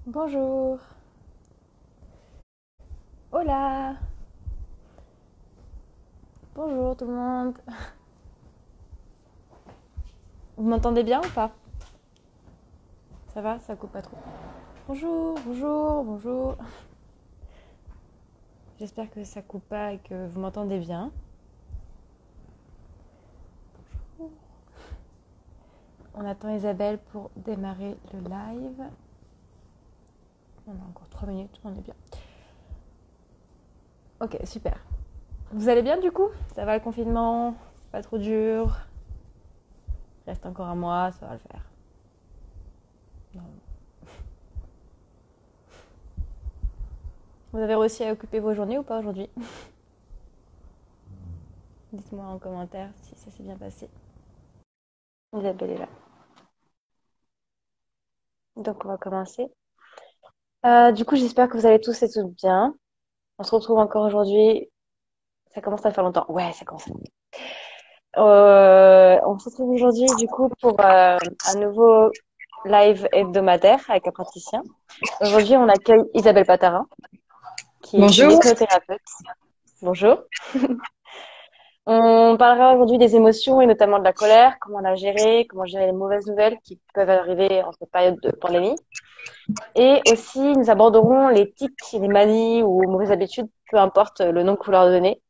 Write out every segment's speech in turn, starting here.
Bonjour. Hola. Bonjour tout le monde. Vous m'entendez bien ou pas? Ça va? Ça coupe pas trop? Bonjour, bonjour, bonjour. J'espère que ça coupe pas et que vous m'entendez bien. On attend Isabelle pour démarrer le live. On a encore 3 minutes, on est bien. Ok, super. Vous allez bien du coup? Ça va le confinement? Pas trop dur? Reste encore un mois, ça va le faire. Non. Vous avez réussi à occuper vos journées ou pas aujourd'hui? Dites-moi en commentaire si ça s'est bien passé. Isabelle est là. Donc on va commencer. Du coup, j'espère que vous allez tous et toutes bien. On se retrouve encore aujourd'hui. Ça commence à faire longtemps. Ouais, ça commence. On se retrouve aujourd'hui du coup pour un nouveau live hebdomadaire avec un praticien. Aujourd'hui, on accueille Isabelle Patarin, qui est une Bonjour. hypnothérapeute. Bonjour. On parlera aujourd'hui des émotions et notamment de la colère, comment la gérer, comment gérer les mauvaises nouvelles qui peuvent arriver en cette période de pandémie. Et aussi, nous aborderons les tics, les manies ou mauvaises habitudes, peu importe le nom que vous leur donnez,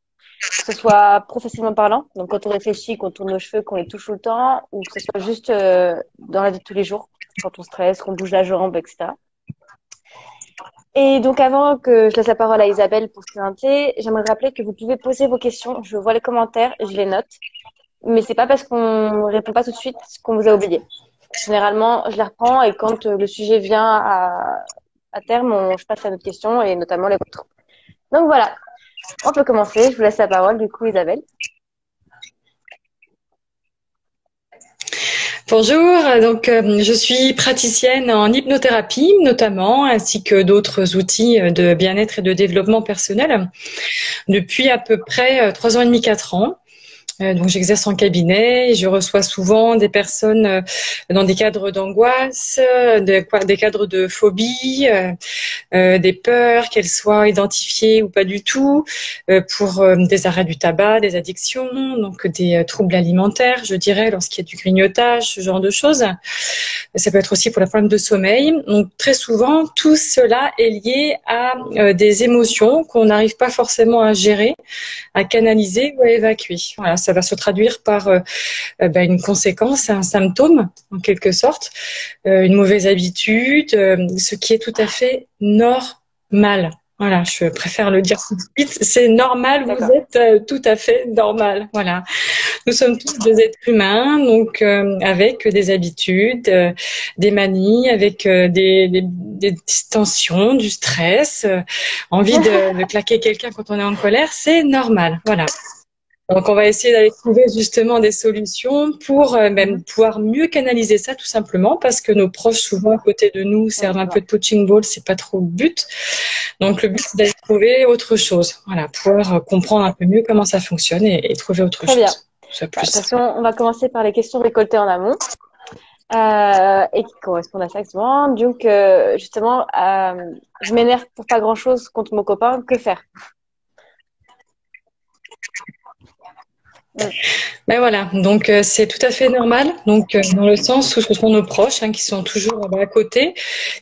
que ce soit professionnellement parlant, donc quand on réfléchit, qu'on tourne nos cheveux, qu'on les touche tout le temps, ou que ce soit juste dans la vie de tous les jours, quand on stresse, qu'on bouge la jambe, etc. Et donc, avant que je laisse la parole à Isabelle pour se présenter, j'aimerais rappeler que vous pouvez poser vos questions. Je vois les commentaires, je les note. Mais c'est pas parce qu'on répond pas tout de suite qu'on vous a oublié. Généralement, je les reprends et quand le sujet vient à terme, je passe à notre question et notamment les vôtres. Donc voilà, on peut commencer. Je vous laisse la parole du coup, Isabelle. Bonjour. Je suis praticienne en hypnothérapie notamment, ainsi que d'autres outils de bien-être et de développement personnel depuis à peu près 3 ans et demi, 4 ans. Donc j'exerce en cabinet et je reçois souvent des personnes dans des cadres d'angoisse, des cadres de phobie, des peurs, qu'elles soient identifiées ou pas du tout, pour des arrêts du tabac, des addictions, donc des troubles alimentaires, je dirais, lorsqu'il y a du grignotage, ce genre de choses. Ça peut être aussi pour les problèmes de sommeil. Donc très souvent, tout cela est lié à des émotions qu'on n'arrive pas forcément à gérer, à canaliser ou à évacuer. Voilà, ça va se traduire par une conséquence, un symptôme en quelque sorte, une mauvaise habitude, ce qui est tout à fait normal. Voilà, je préfère le dire tout de suite. C'est normal, vous D'accord. êtes tout à fait normal. Voilà, nous sommes tous des êtres humains, donc avec des habitudes, des manies, avec des tensions, du stress, envie de claquer quelqu'un quand on est en colère, c'est normal. Voilà. Donc, on va essayer d'aller trouver justement des solutions pour même Mhm. pouvoir mieux canaliser ça tout simplement parce que nos proches souvent à côté de nous Oui, servent je un vois. peu de punching ball, c'est pas trop le but. Donc, le but c'est d'aller trouver autre chose. Voilà, pouvoir comprendre un peu mieux comment ça fonctionne et trouver autre Très bien. chose. Soit Bah, de toute plus. façon, on va commencer par les questions récoltées en amont et qui correspondent à ça exactement. Donc, justement, je m'énerve pour pas grand-chose contre mon copain. Que faire? Mm. Ben voilà, donc c'est tout à fait normal. Donc dans le sens où ce sont nos proches qui sont toujours à côté,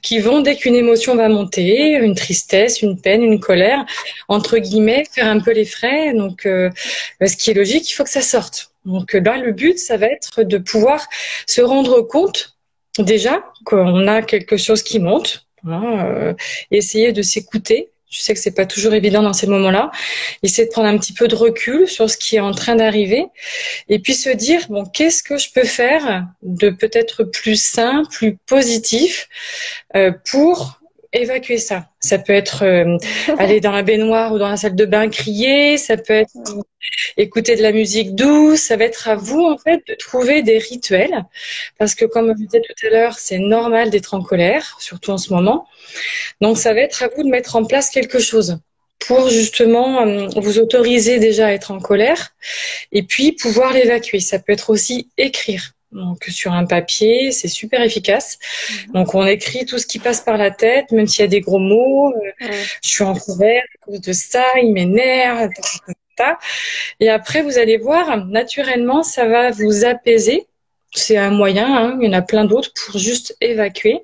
qui vont dès qu'une émotion va monter, une tristesse, une peine, une colère, entre guillemets, faire un peu les frais. Donc ce qui est logique, il faut que ça sorte. Donc là, le but, ça va être de pouvoir se rendre compte déjà qu'on a quelque chose qui monte, hein, essayer de s'écouter. Je sais que c'est pas toujours évident dans ces moments-là. Essayer de prendre un petit peu de recul sur ce qui est en train d'arriver et puis se dire, bon, qu'est-ce que je peux faire de peut-être plus sain, plus positif pour évacuer ça. Ça peut être aller dans la baignoire ou dans la salle de bain crier, ça peut être écouter de la musique douce, ça va être à Mhm. vous en fait de trouver des rituels parce que comme je disais tout à l'heure, c'est normal d'être en colère, surtout en ce moment. Donc ça va être à vous de mettre en place quelque chose pour justement vous autoriser déjà à être en colère et puis pouvoir l'évacuer. Ça peut être aussi écrire. Donc sur un papier, c'est super efficace. Donc on écrit tout ce qui passe par la tête, même s'il y a des gros mots. Je suis en colère à cause de ça, il m'énerve. Et après, vous allez voir, naturellement, ça va vous apaiser. C'est un moyen, hein, il y en a plein d'autres pour juste évacuer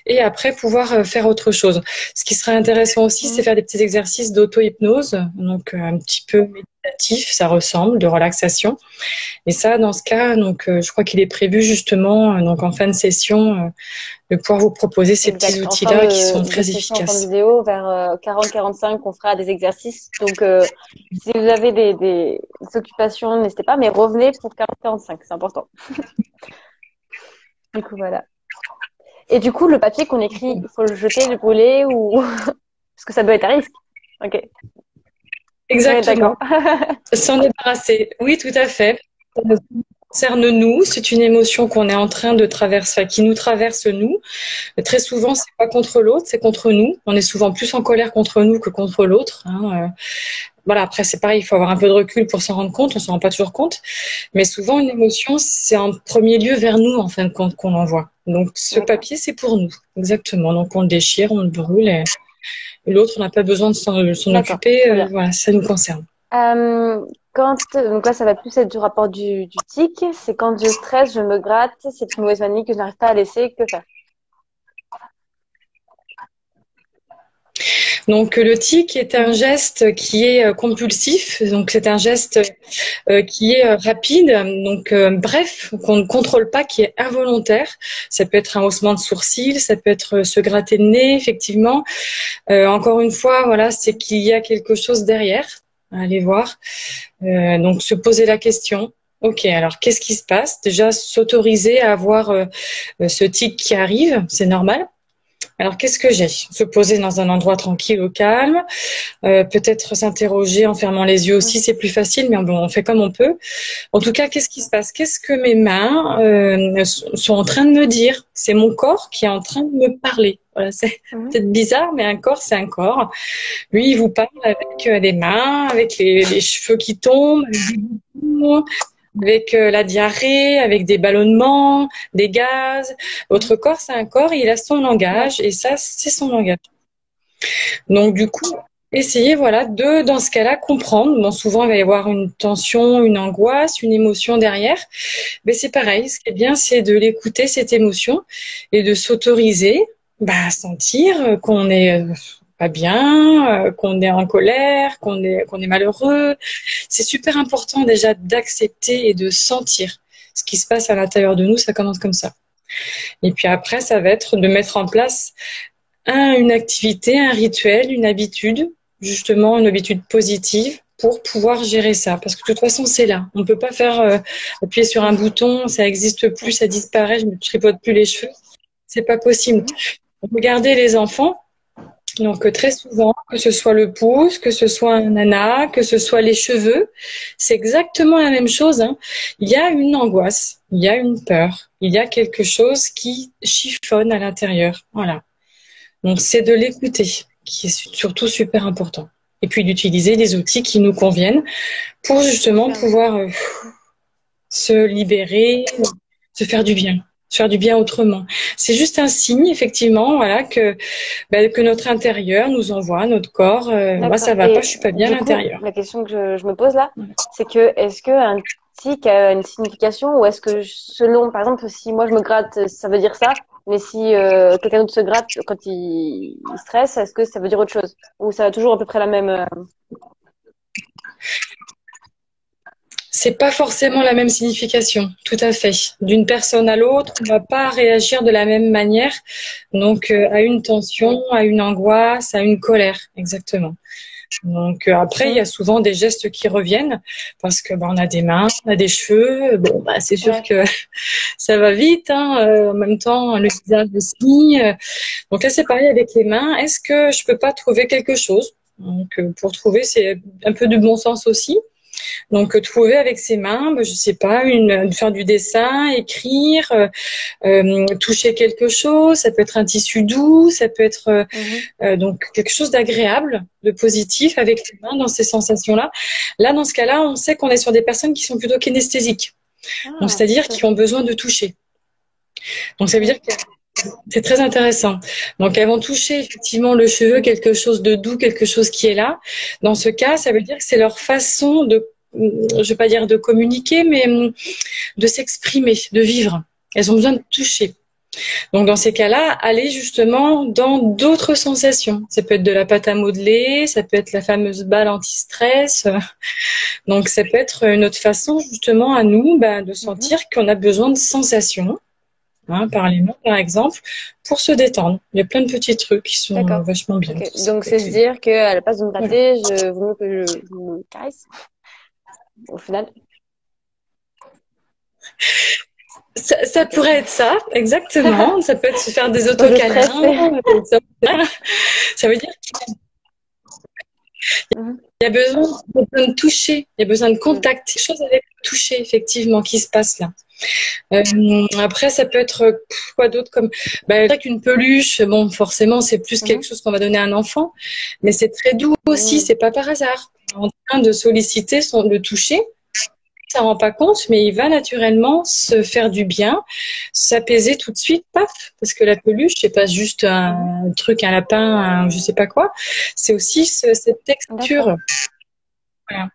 et après pouvoir faire autre chose. Ce qui serait intéressant aussi, c'est faire des petits exercices d'auto-hypnose, donc un petit peu méditatif, ça ressemble, de relaxation. Et ça, dans ce cas, donc je crois qu'il est prévu justement, donc en fin de session, de pouvoir vous proposer ces petits outils-là qui sont très efficaces. En fin de vidéo, vers 40-45, on fera des exercices. Donc, si vous avez des occupations, n'hésitez pas, mais revenez pour 40-45, c'est important. Du coup, voilà. Et du coup, le papier qu'on écrit, il faut le jeter, le brûler ou parce que ça doit être à risque. Ok. Exactement. Ouais, s'en débarrasser. Oui, tout à fait. Ça nous concerne nous. C'est une émotion qu'on est en train de traverser, qui nous traverse nous. Très souvent, c'est pas contre l'autre, c'est contre nous. On est souvent plus en colère contre nous que contre l'autre. Hein. Voilà. Après, c'est pareil. Il faut avoir un peu de recul pour s'en rendre compte. On s'en rend pas toujours compte. Mais souvent, une émotion, c'est en premier lieu vers nous, en fin de compte, qu'on l'envoie. Donc, ce papier, c'est pour nous. Exactement. Donc, on le déchire, on le brûle. Et l'autre, on n'a pas besoin de s'en occuper. Voilà, ça nous concerne. Donc là, ça va plus être du rapport du tic. C'est quand je stresse, je me gratte, c'est une mauvaise manie que je n'arrive pas à laisser. Que faire? Donc le tic est un geste qui est compulsif, donc c'est un geste qui est rapide, donc bref, qu'on ne contrôle pas, qui est involontaire. Ça peut être un haussement de sourcil, ça peut être se gratter le nez, effectivement. Encore une fois, voilà, c'est qu'il y a quelque chose derrière. Allez voir. Donc se poser la question. Ok, alors qu'est-ce qui se passe? Déjà s'autoriser à avoir ce tic qui arrive, c'est normal. Alors, qu'est-ce que j'ai? Se poser dans un endroit tranquille, au calme. Peut-être s'interroger en fermant les yeux aussi, c'est plus facile, mais bon, on fait comme on peut. En tout cas, qu'est-ce qui se passe? Qu'est-ce que mes mains sont en train de me dire? C'est mon corps qui est en train de me parler. Voilà, c'est peut-être bizarre, mais un corps, c'est un corps. Lui, il vous parle avec des mains, avec les cheveux qui tombent, avec des boutons, avec la diarrhée, avec des ballonnements, des gaz. Votre corps, c'est un corps, il a son langage et ça, c'est son langage. Donc, du coup, essayez, voilà, de, dans ce cas-là, comprendre. Bon, souvent, il va y avoir une tension, une angoisse, une émotion derrière. Mais c'est pareil. Ce qui est bien, c'est de l'écouter, cette émotion, et de s'autoriser à sentir qu'on est pas bien, qu'on est en colère, qu'on est malheureux. C'est super important déjà d'accepter et de sentir ce qui se passe à l'intérieur de nous. Ça commence comme ça. Et puis après, ça va être de mettre en place une activité, un rituel, une habitude, justement une habitude positive pour pouvoir gérer ça. Parce que de toute façon, c'est là. On ne peut pas faire appuyer sur un bouton, ça n'existe plus, ça disparaît, je ne me tripote plus les cheveux. C'est pas possible. Regardez les enfants. Donc très souvent, que ce soit le pouce, que ce soit un nana, que ce soit les cheveux, c'est exactement la même chose. Hein. Il y a une angoisse, il y a une peur, il y a quelque chose qui chiffonne à l'intérieur. Voilà. Donc c'est de l'écouter, qui est surtout super important. Et puis d'utiliser les outils qui nous conviennent pour justement pouvoir se libérer, se faire du bien. Se faire du bien autrement. C'est juste un signe, effectivement, voilà, que notre intérieur nous envoie, notre corps. Moi, ça va pas, je suis pas bien à l'intérieur. La question que je me pose là, c'est que est-ce qu'un tic a une signification ou est-ce que selon, par exemple, si moi je me gratte, ça veut dire ça, mais si quelqu'un d'autre se gratte quand il stresse, est-ce que ça veut dire autre chose? Ou ça a toujours à peu près la même C'est pas forcément la même signification, tout à fait. D'une personne à l'autre, on va pas réagir de la même manière. Donc, à une tension, à une angoisse, à une colère, exactement. Donc après, il y a souvent des gestes qui reviennent parce que on a des mains, on a des cheveux. Bon, c'est sûr que ça va vite. Hein. En même temps, le visage aussi. Donc là, c'est pareil avec les mains. Est-ce que je peux pas trouver quelque chose? Donc pour trouver, c'est un peu de bon sens aussi. Donc trouver avec ses mains, je sais pas, faire du dessin, écrire, toucher quelque chose, ça peut être un tissu doux, ça peut être donc quelque chose d'agréable, de positif avec les mains dans ces sensations-là. Là, dans ce cas-là, on sait qu'on est sur des personnes qui sont plutôt kinesthésiques. Donc, Ah, c'est-à-dire qui ont besoin de toucher. Donc, ça veut dire que c'est très intéressant. Donc, elles vont toucher effectivement le cheveu, quelque chose de doux, quelque chose qui est là. Dans ce cas, ça veut dire que c'est leur façon de, je vais pas dire de communiquer, mais de s'exprimer, de vivre. Elles ont besoin de toucher. Donc, dans ces cas-là, aller justement dans d'autres sensations. Ça peut être de la pâte à modeler, ça peut être la fameuse balle anti-stress. Donc, ça peut être une autre façon justement à nous de sentir qu'on a besoin de sensations. Par les mains, par exemple, pour se détendre. Il y a plein de petits trucs qui sont d'accord. vachement bien. Ok. Donc, c'est se dire qu'à la place de me Voilà. gratter, vaut mieux que je me caresse, au final. Ça Ok. pourrait être ça, exactement. Ça peut être se faire des Quand je stresse. autocâlins. Ça veut dire qu'il Mhm. y a besoin de toucher, il y a besoin de Mhm. contact. Quelque chose avec le toucher, effectivement, qui se passe là. Après, ça peut être quoi d'autre comme avec une peluche. Bon, forcément, c'est plus quelque chose qu'on va donner à un enfant, mais c'est très doux aussi. Mhm. C'est pas par hasard. On est en train de solliciter le toucher. Ça rend pas compte, mais il va naturellement se faire du bien, s'apaiser tout de suite, paf, parce que la peluche, c'est pas juste un truc, un lapin, je sais pas quoi. C'est aussi cette D'accord. texture. Voilà.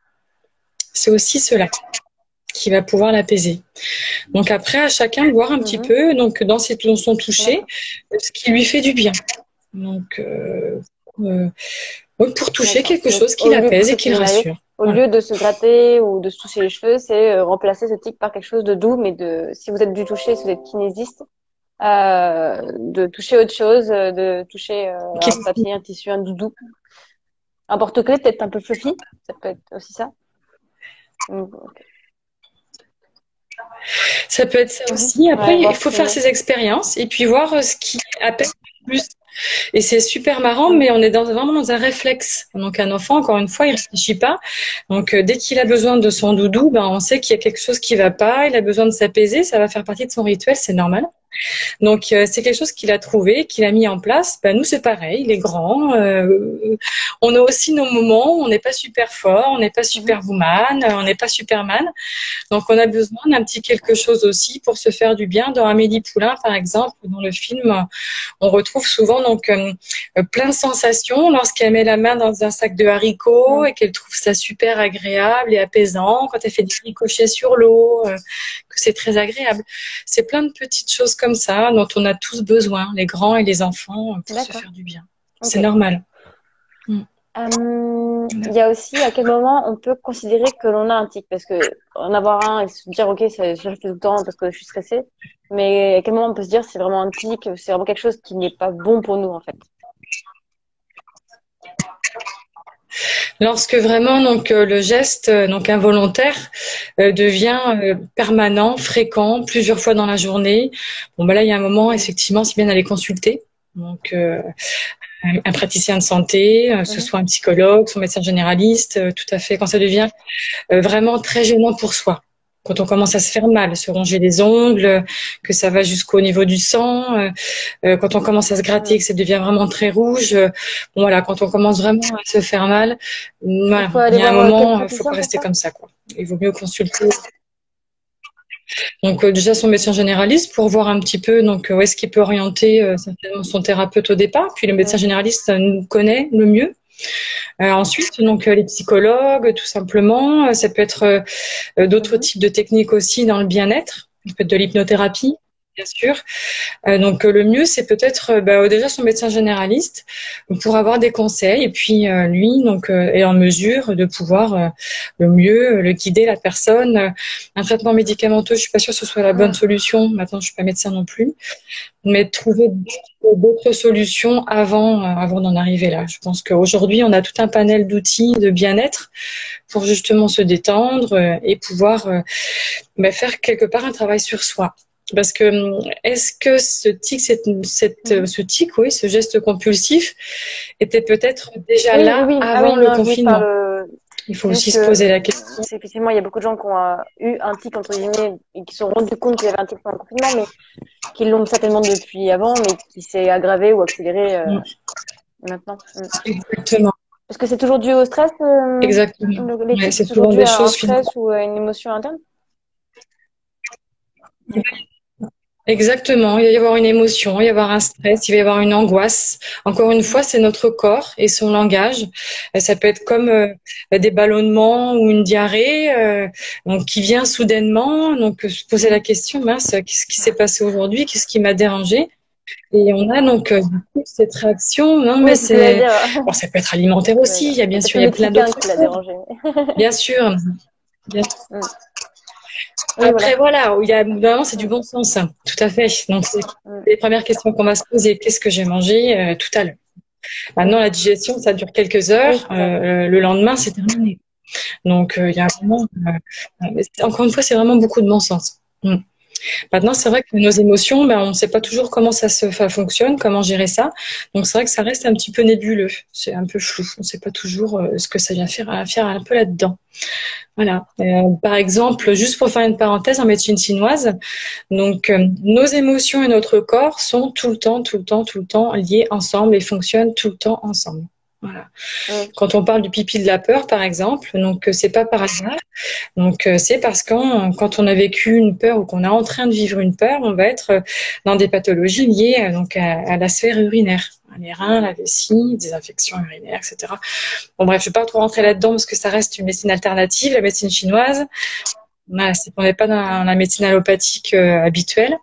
C'est aussi cela qui va pouvoir l'apaiser. Donc après, à chacun de voir un petit Mhm. peu, donc dans son toucher, D'accord. ce qui lui fait du bien. Donc euh, pour toucher D'accord. quelque Donc, chose qui l'apaise et ce qui qui le vient d'arriver, rassure. au Voilà. lieu de se gratter ou de se toucher les cheveux, c'est remplacer ce tic par quelque chose de doux, mais si vous êtes du toucher, si vous êtes kinésiste, de toucher autre chose, de toucher un papier, un tissu, un doudou. Un porte-clés peut-être un peu fluffy, ça peut être aussi ça. Ok. Ça peut être ça aussi. Après, Ouais, il voir faut ce qu'il y faire a. ses expériences et puis voir ce qui appelle le plus. Et c'est super marrant, Mm. mais on est vraiment dans un réflexe. Donc un enfant, encore une fois, il réfléchit pas. Donc dès qu'il a besoin de son doudou, on sait qu'il y a quelque chose qui va pas. Il a besoin de s'apaiser. Ça va faire partie de son rituel, c'est normal. Donc c'est quelque chose qu'il a trouvé, qu'il a mis en place. Nous c'est pareil, il est grand. On a aussi nos moments. On n'est pas super fort, on n'est pas Mhm. superwoman, on n'est pas superman. Donc, on a besoin d'un petit quelque chose aussi pour se faire du bien. Dans Amélie Poulain, par exemple, dans le film, on retrouve souvent plein de sensations lorsqu'elle met la main dans un sac de haricots Mm. et qu'elle trouve ça super agréable et apaisant. Quand elle fait des ricochets sur l'eau, que c'est très agréable. C'est plein de petites choses comme ça dont on a tous besoin, les grands et les enfants, pour se D'accord. faire du bien. Ok. C'est normal. Mm. Il y a aussi à quel moment on peut considérer que l'on a un tic, parce que en avoir un et se dire ok, je le fais tout le temps parce que je suis stressée, mais à quel moment on peut se dire c'est vraiment un tic, c'est vraiment quelque chose qui n'est pas bon pour nous en fait. Lorsque vraiment le geste involontaire devient permanent, fréquent, plusieurs fois dans la journée. Bon là il y a un moment Mm. effectivement c'est bien d'aller consulter. Donc un praticien de santé, que ce Mhm. soit un psychologue, son médecin généraliste, tout à fait quand ça devient vraiment très gênant pour soi. Quand on commence à se faire mal, se ronger les ongles, que ça va jusqu'au niveau du sang, quand on commence à se gratter, Mm. que ça devient vraiment très rouge, voilà, quand on commence vraiment à se faire mal, Il voilà, faut il aller y a un voir quel moment, il faut praticien pas pour rester ça? comme ça, quoi. Il vaut mieux consulter. Donc déjà son médecin généraliste pour voir un petit peu où est-ce qu'il peut orienter certainement son thérapeute au départ, puis le médecin Mm. généraliste nous connaît le mieux. Ensuite, les psychologues, tout simplement. Ça peut être d'autres Mhm. types de techniques aussi dans le bien-être. Ça peut être de l'hypnothérapie, bien sûr. Le mieux, c'est peut-être déjà son médecin généraliste pour avoir des conseils et puis lui est en mesure de pouvoir le mieux le guider la personne. Un traitement médicamenteux, je suis pas sûre que ce soit la bonne Mm. solution. Maintenant, je suis pas médecin non plus, mais trouver d'autres solutions avant d'en arriver là. Je pense qu'aujourd'hui, on a tout un panel d'outils de bien-être pour justement se détendre et pouvoir faire quelque part un travail sur soi. Parce que est-ce que ce tic, Mhm. ce tic, oui, ce geste compulsif, était peut-être déjà Oui, oui, là oui. Ah avant oui, le non, je confinement? parle. Il faut C'est juste aussi se que poser la question. effectivement, il y a beaucoup de gens qui ont eu un tic entre guillemets et qui se sont rendus compte qu'ils avaient un tic pendant le confinement, mais qui l'ont certainement depuis avant, mais qui s'est aggravé ou accéléré Mm. maintenant. Mm. Exactement, Parce que c'est toujours dû au stress, exactement. les Ouais, tics, c'est c'est toujours souvent dû des à un choses stress ou à une émotion interne? Exactement, il va y avoir une émotion, il va y avoir un stress, il va y avoir une angoisse. Encore une fois, c'est notre corps et son langage. Ça peut être comme des ballonnements ou une diarrhée donc qui vient soudainement. Donc se poser la question, mince, qu'est-ce qui s'est passé aujourd'hui? Qu'est-ce qui m'a dérangé? Et on a donc du coup, cette réaction. Non, mais Oui, c'est ce que j'allais c'est dire. bon, ça peut être alimentaire C'est ce que j'allais aussi. dire. Il y a C'est bien peut-être sûr, le il y a plein Mexicain d'autres qui l'a choses. dérangé. Bien sûr. Bien Mm. Oui, Après, voilà. voilà, il y a, vraiment, c'est du Mm. bon sens, hein. Tout à fait. Donc, c'est Mm. les premières questions qu'on va se poser. Qu'est-ce que j'ai mangé tout à l'heure? Maintenant, la digestion, ça dure quelques Oui, heures. c'est ça. Le lendemain, c'est terminé. Donc, il y a vraiment, encore une fois, c'est vraiment beaucoup de bon sens. Mm. Maintenant, c'est vrai que nos émotions, ben, on ne sait pas toujours comment ça fonctionne, comment gérer ça. Donc, c'est vrai que ça reste un petit peu nébuleux. C'est un peu flou. On ne sait pas toujours ce que ça vient faire un peu là-dedans. Voilà. Par exemple, juste pour faire une parenthèse en médecine chinoise, donc nos émotions et notre corps sont tout le temps liés ensemble et fonctionnent tout le temps ensemble. Voilà. Mm. Quand on parle du pipi de la peur, par exemple, donc c'est pas par hasard. Donc c'est parce que quand on a vécu une peur ou qu'on est en train de vivre une peur, on va être dans des pathologies liées donc à la sphère urinaire, les reins, la vessie, des infections urinaires, etc. Bon bref, je ne vais pas trop rentrer là-dedans parce que ça reste une médecine alternative, la médecine chinoise. Voilà, on n'est pas dans la médecine allopathique habituelle.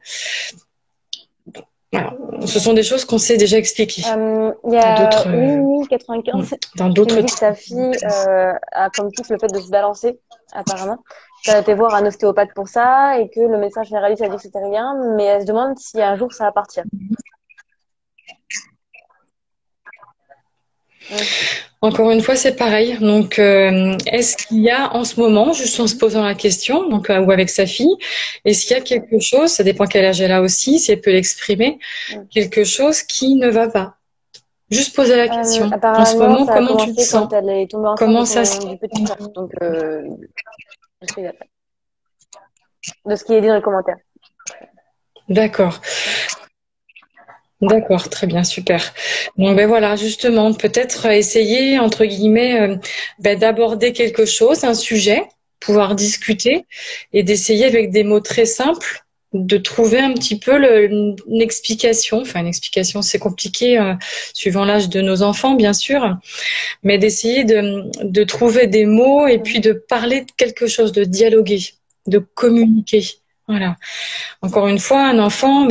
Voilà. Ce sont des choses qu'on sait déjà expliquer Il y à a d'autres, Winnie 95 dans qui me d'autres. dit que sa fille a comme tic le fait de se balancer, apparemment. Elle a été voir un ostéopathe pour ça et que le médecin généraliste a dit que c'était rien, mais elle se demande si un jour ça va partir. Mm. Encore une fois, c'est pareil. Donc, est-ce qu'il y a en ce moment, juste en se posant la question, donc ou avec sa fille, est-ce qu'il y a quelque chose, ça dépend quel âge elle a aussi, si elle peut l'exprimer, Mm. quelque chose qui ne va pas? Juste poser la question. En ce Apparemment, moment, ça a comment tu te commencé sens? quand elle est tombée enceinte Comment ça se... du petit frère. Donc, je suis d'accord. De ce qui est dit dans les commentaires. D'accord. D'accord, très bien, super. Donc ben voilà, justement, peut-être essayer entre guillemets d'aborder quelque chose, un sujet, pouvoir discuter et d'essayer avec des mots très simples de trouver un petit peu une explication. Enfin, une explication, c'est compliqué suivant l'âge de nos enfants, bien sûr, mais d'essayer de trouver des mots et puis de parler de quelque chose, de dialoguer, de communiquer. Voilà. Encore une fois, un enfant,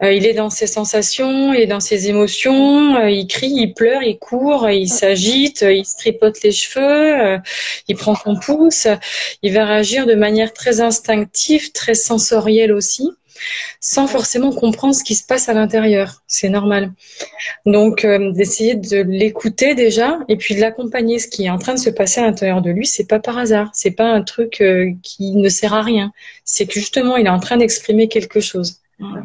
il est dans ses sensations, il est dans ses émotions, il crie, il pleure, il court, il s'agite, il se tripote les cheveux, il prend son pouce, il va réagir de manière très instinctive, très sensorielle aussi, sans forcément comprendre ce qui se passe à l'intérieur. C'est normal. Donc, d'essayer de l'écouter déjà et puis de l'accompagner. Ce qui est en train de se passer à l'intérieur de lui, c'est pas par hasard. C'est pas un truc qui ne sert à rien. C'est que justement, il est en train d'exprimer quelque chose. Voilà.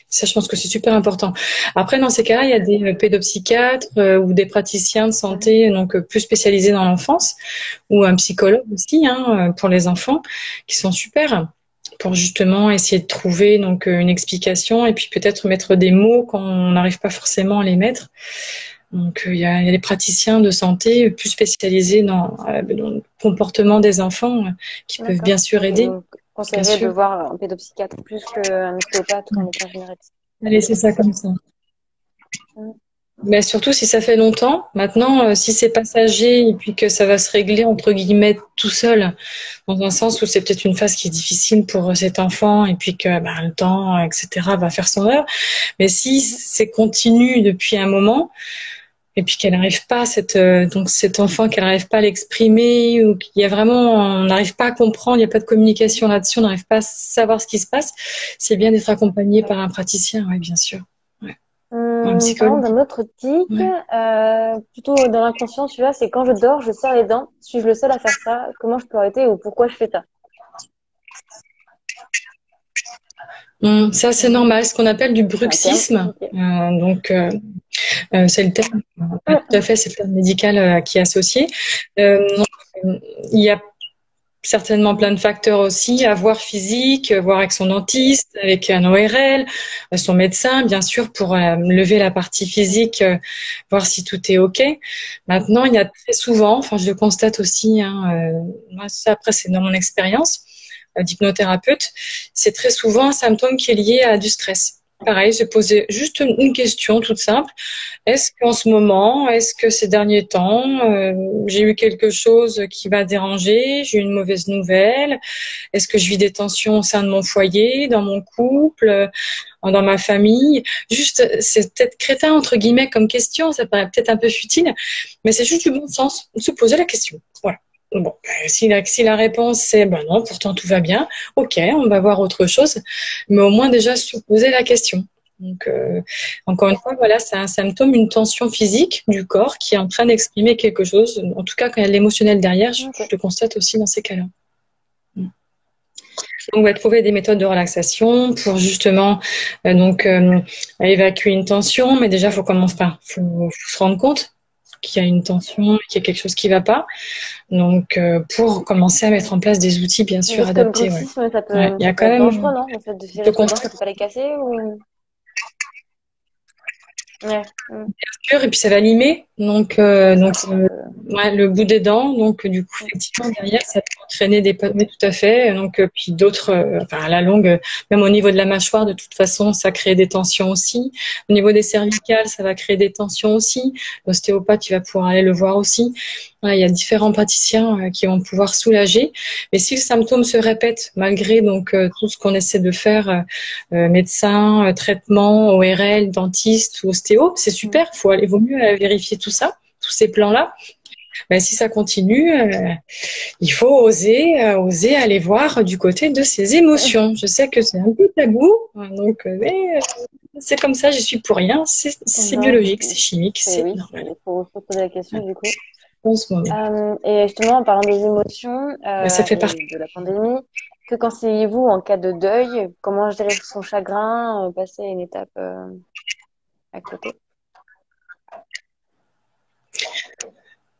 Ça, je pense que c'est super important. Après, dans ces cas-là, il y a des pédopsychiatres ou des praticiens de santé donc plus spécialisés dans l'enfance ou un psychologue aussi pour les enfants qui sont super pour justement essayer de trouver donc une explication et puis peut-être mettre des mots quand on n'arrive pas forcément à les mettre. Donc il y a des praticiens de santé plus spécialisés dans le comportement des enfants qui peuvent bien sûr Donc, aider. vous Bien conseillerez de sûr. voir un pédopsychiatre plus qu'un ostéopathe ou un médecin généraliste. Allez, c'est ça comme ça. Mm. Mais surtout si ça fait longtemps. Maintenant, si c'est passager et puis que ça va se régler entre guillemets tout seul, dans un sens où c'est peut-être une phase qui est difficile pour cet enfant et puis que le temps, etc., va faire son œuvre. Mais si c'est continu depuis un moment et puis qu'elle n'arrive pas donc cet enfant qu'elle n'arrive pas à l'exprimer ou qu'il y a vraiment on n'arrive pas à comprendre, il n'y a pas de communication là-dessus, on n'arrive pas à savoir ce qui se passe, c'est bien d'être accompagné par un praticien, oui, bien sûr. Ouais. Un Parlons psychologue. d'un autre tic, Ouais. plutôt dans l'inconscient, celui-là, c'est quand je dors, je serre les dents. Suis-je le seul à faire ça? Comment je peux arrêter ou pourquoi je fais ça? Ça, c'est normal, ce qu'on appelle du C'est un terme. bruxisme. Ok. C'est le terme, tout à fait, c'est le terme médical qui est associé. Donc, il y a certainement plein de facteurs aussi, à voir physique, voir avec son dentiste, avec un ORL, son médecin, bien sûr, pour lever la partie physique, voir si tout est OK. Maintenant, il y a très souvent, enfin, je le constate aussi, moi, ça, après, c'est dans mon expérience, d'hypnothérapeute, c'est très souvent un symptôme qui est lié à du stress. Pareil, se poser juste une question toute simple. Est-ce qu'en ce moment, est-ce que ces derniers temps, j'ai eu quelque chose qui m'a dérangé, j'ai eu une mauvaise nouvelle? Est-ce que je vis des tensions au sein de mon foyer, dans mon couple, dans ma famille? Juste, c'est peut-être crétin entre guillemets comme question, ça paraît peut-être un peu futile, mais c'est juste du bon sens de se poser la question. Voilà. Bon, si la réponse c'est ben non, pourtant tout va bien, ok, on va voir autre chose, mais au moins déjà se poser la question. Donc, encore une fois, voilà, c'est un symptôme, une tension physique du corps qui est en train d'exprimer quelque chose. En tout cas, quand il y a de l'émotionnel derrière, je le constate aussi dans ces cas-là. Donc, on va trouver des méthodes de relaxation pour justement évacuer une tension, mais déjà, faut commencer par, faut se rendre compte qu'il y a une tension, qu'il y a quelque chose qui ne va pas. Donc, pour commencer à mettre en place des outils, bien sûr, Parce que le adaptés. bruxisme, ça peut, Ouais. Il y a ça peut quand être même dangereux, non? Le fait de serrer trop dedans, ça peut pas les casser ou... Ouais. sûr, et puis ça va limer, donc ouais, le bout des dents, donc du coup effectivement derrière ça peut entraîner des oui, tout à fait, donc puis d'autres, enfin à la longue, même au niveau de la mâchoire de toute façon ça crée des tensions aussi, au niveau des cervicales ça va créer des tensions aussi, l'ostéopathe il va pouvoir aller le voir aussi. Voilà, il y a différents praticiens qui vont pouvoir soulager, mais si le symptôme se répète malgré donc tout ce qu'on essaie de faire, médecin, traitement, ORL, dentiste ou ostéo, c'est super, vaut mieux vérifier tout ça, tous ces plans-là. Ben, si ça continue, il faut oser aller voir du côté de ses émotions. Je sais que c'est un peu tabou, donc mais c'est comme ça, j'y suis pour rien. C'est biologique, c'est chimique, c'est oui, normal. il faut se poser la question du coup. En ce moment. Et justement, en parlant des émotions Ça fait partie. et de la pandémie, que conseillez-vous en cas de deuil? Comment gérer son chagrin, passer à une étape à côté?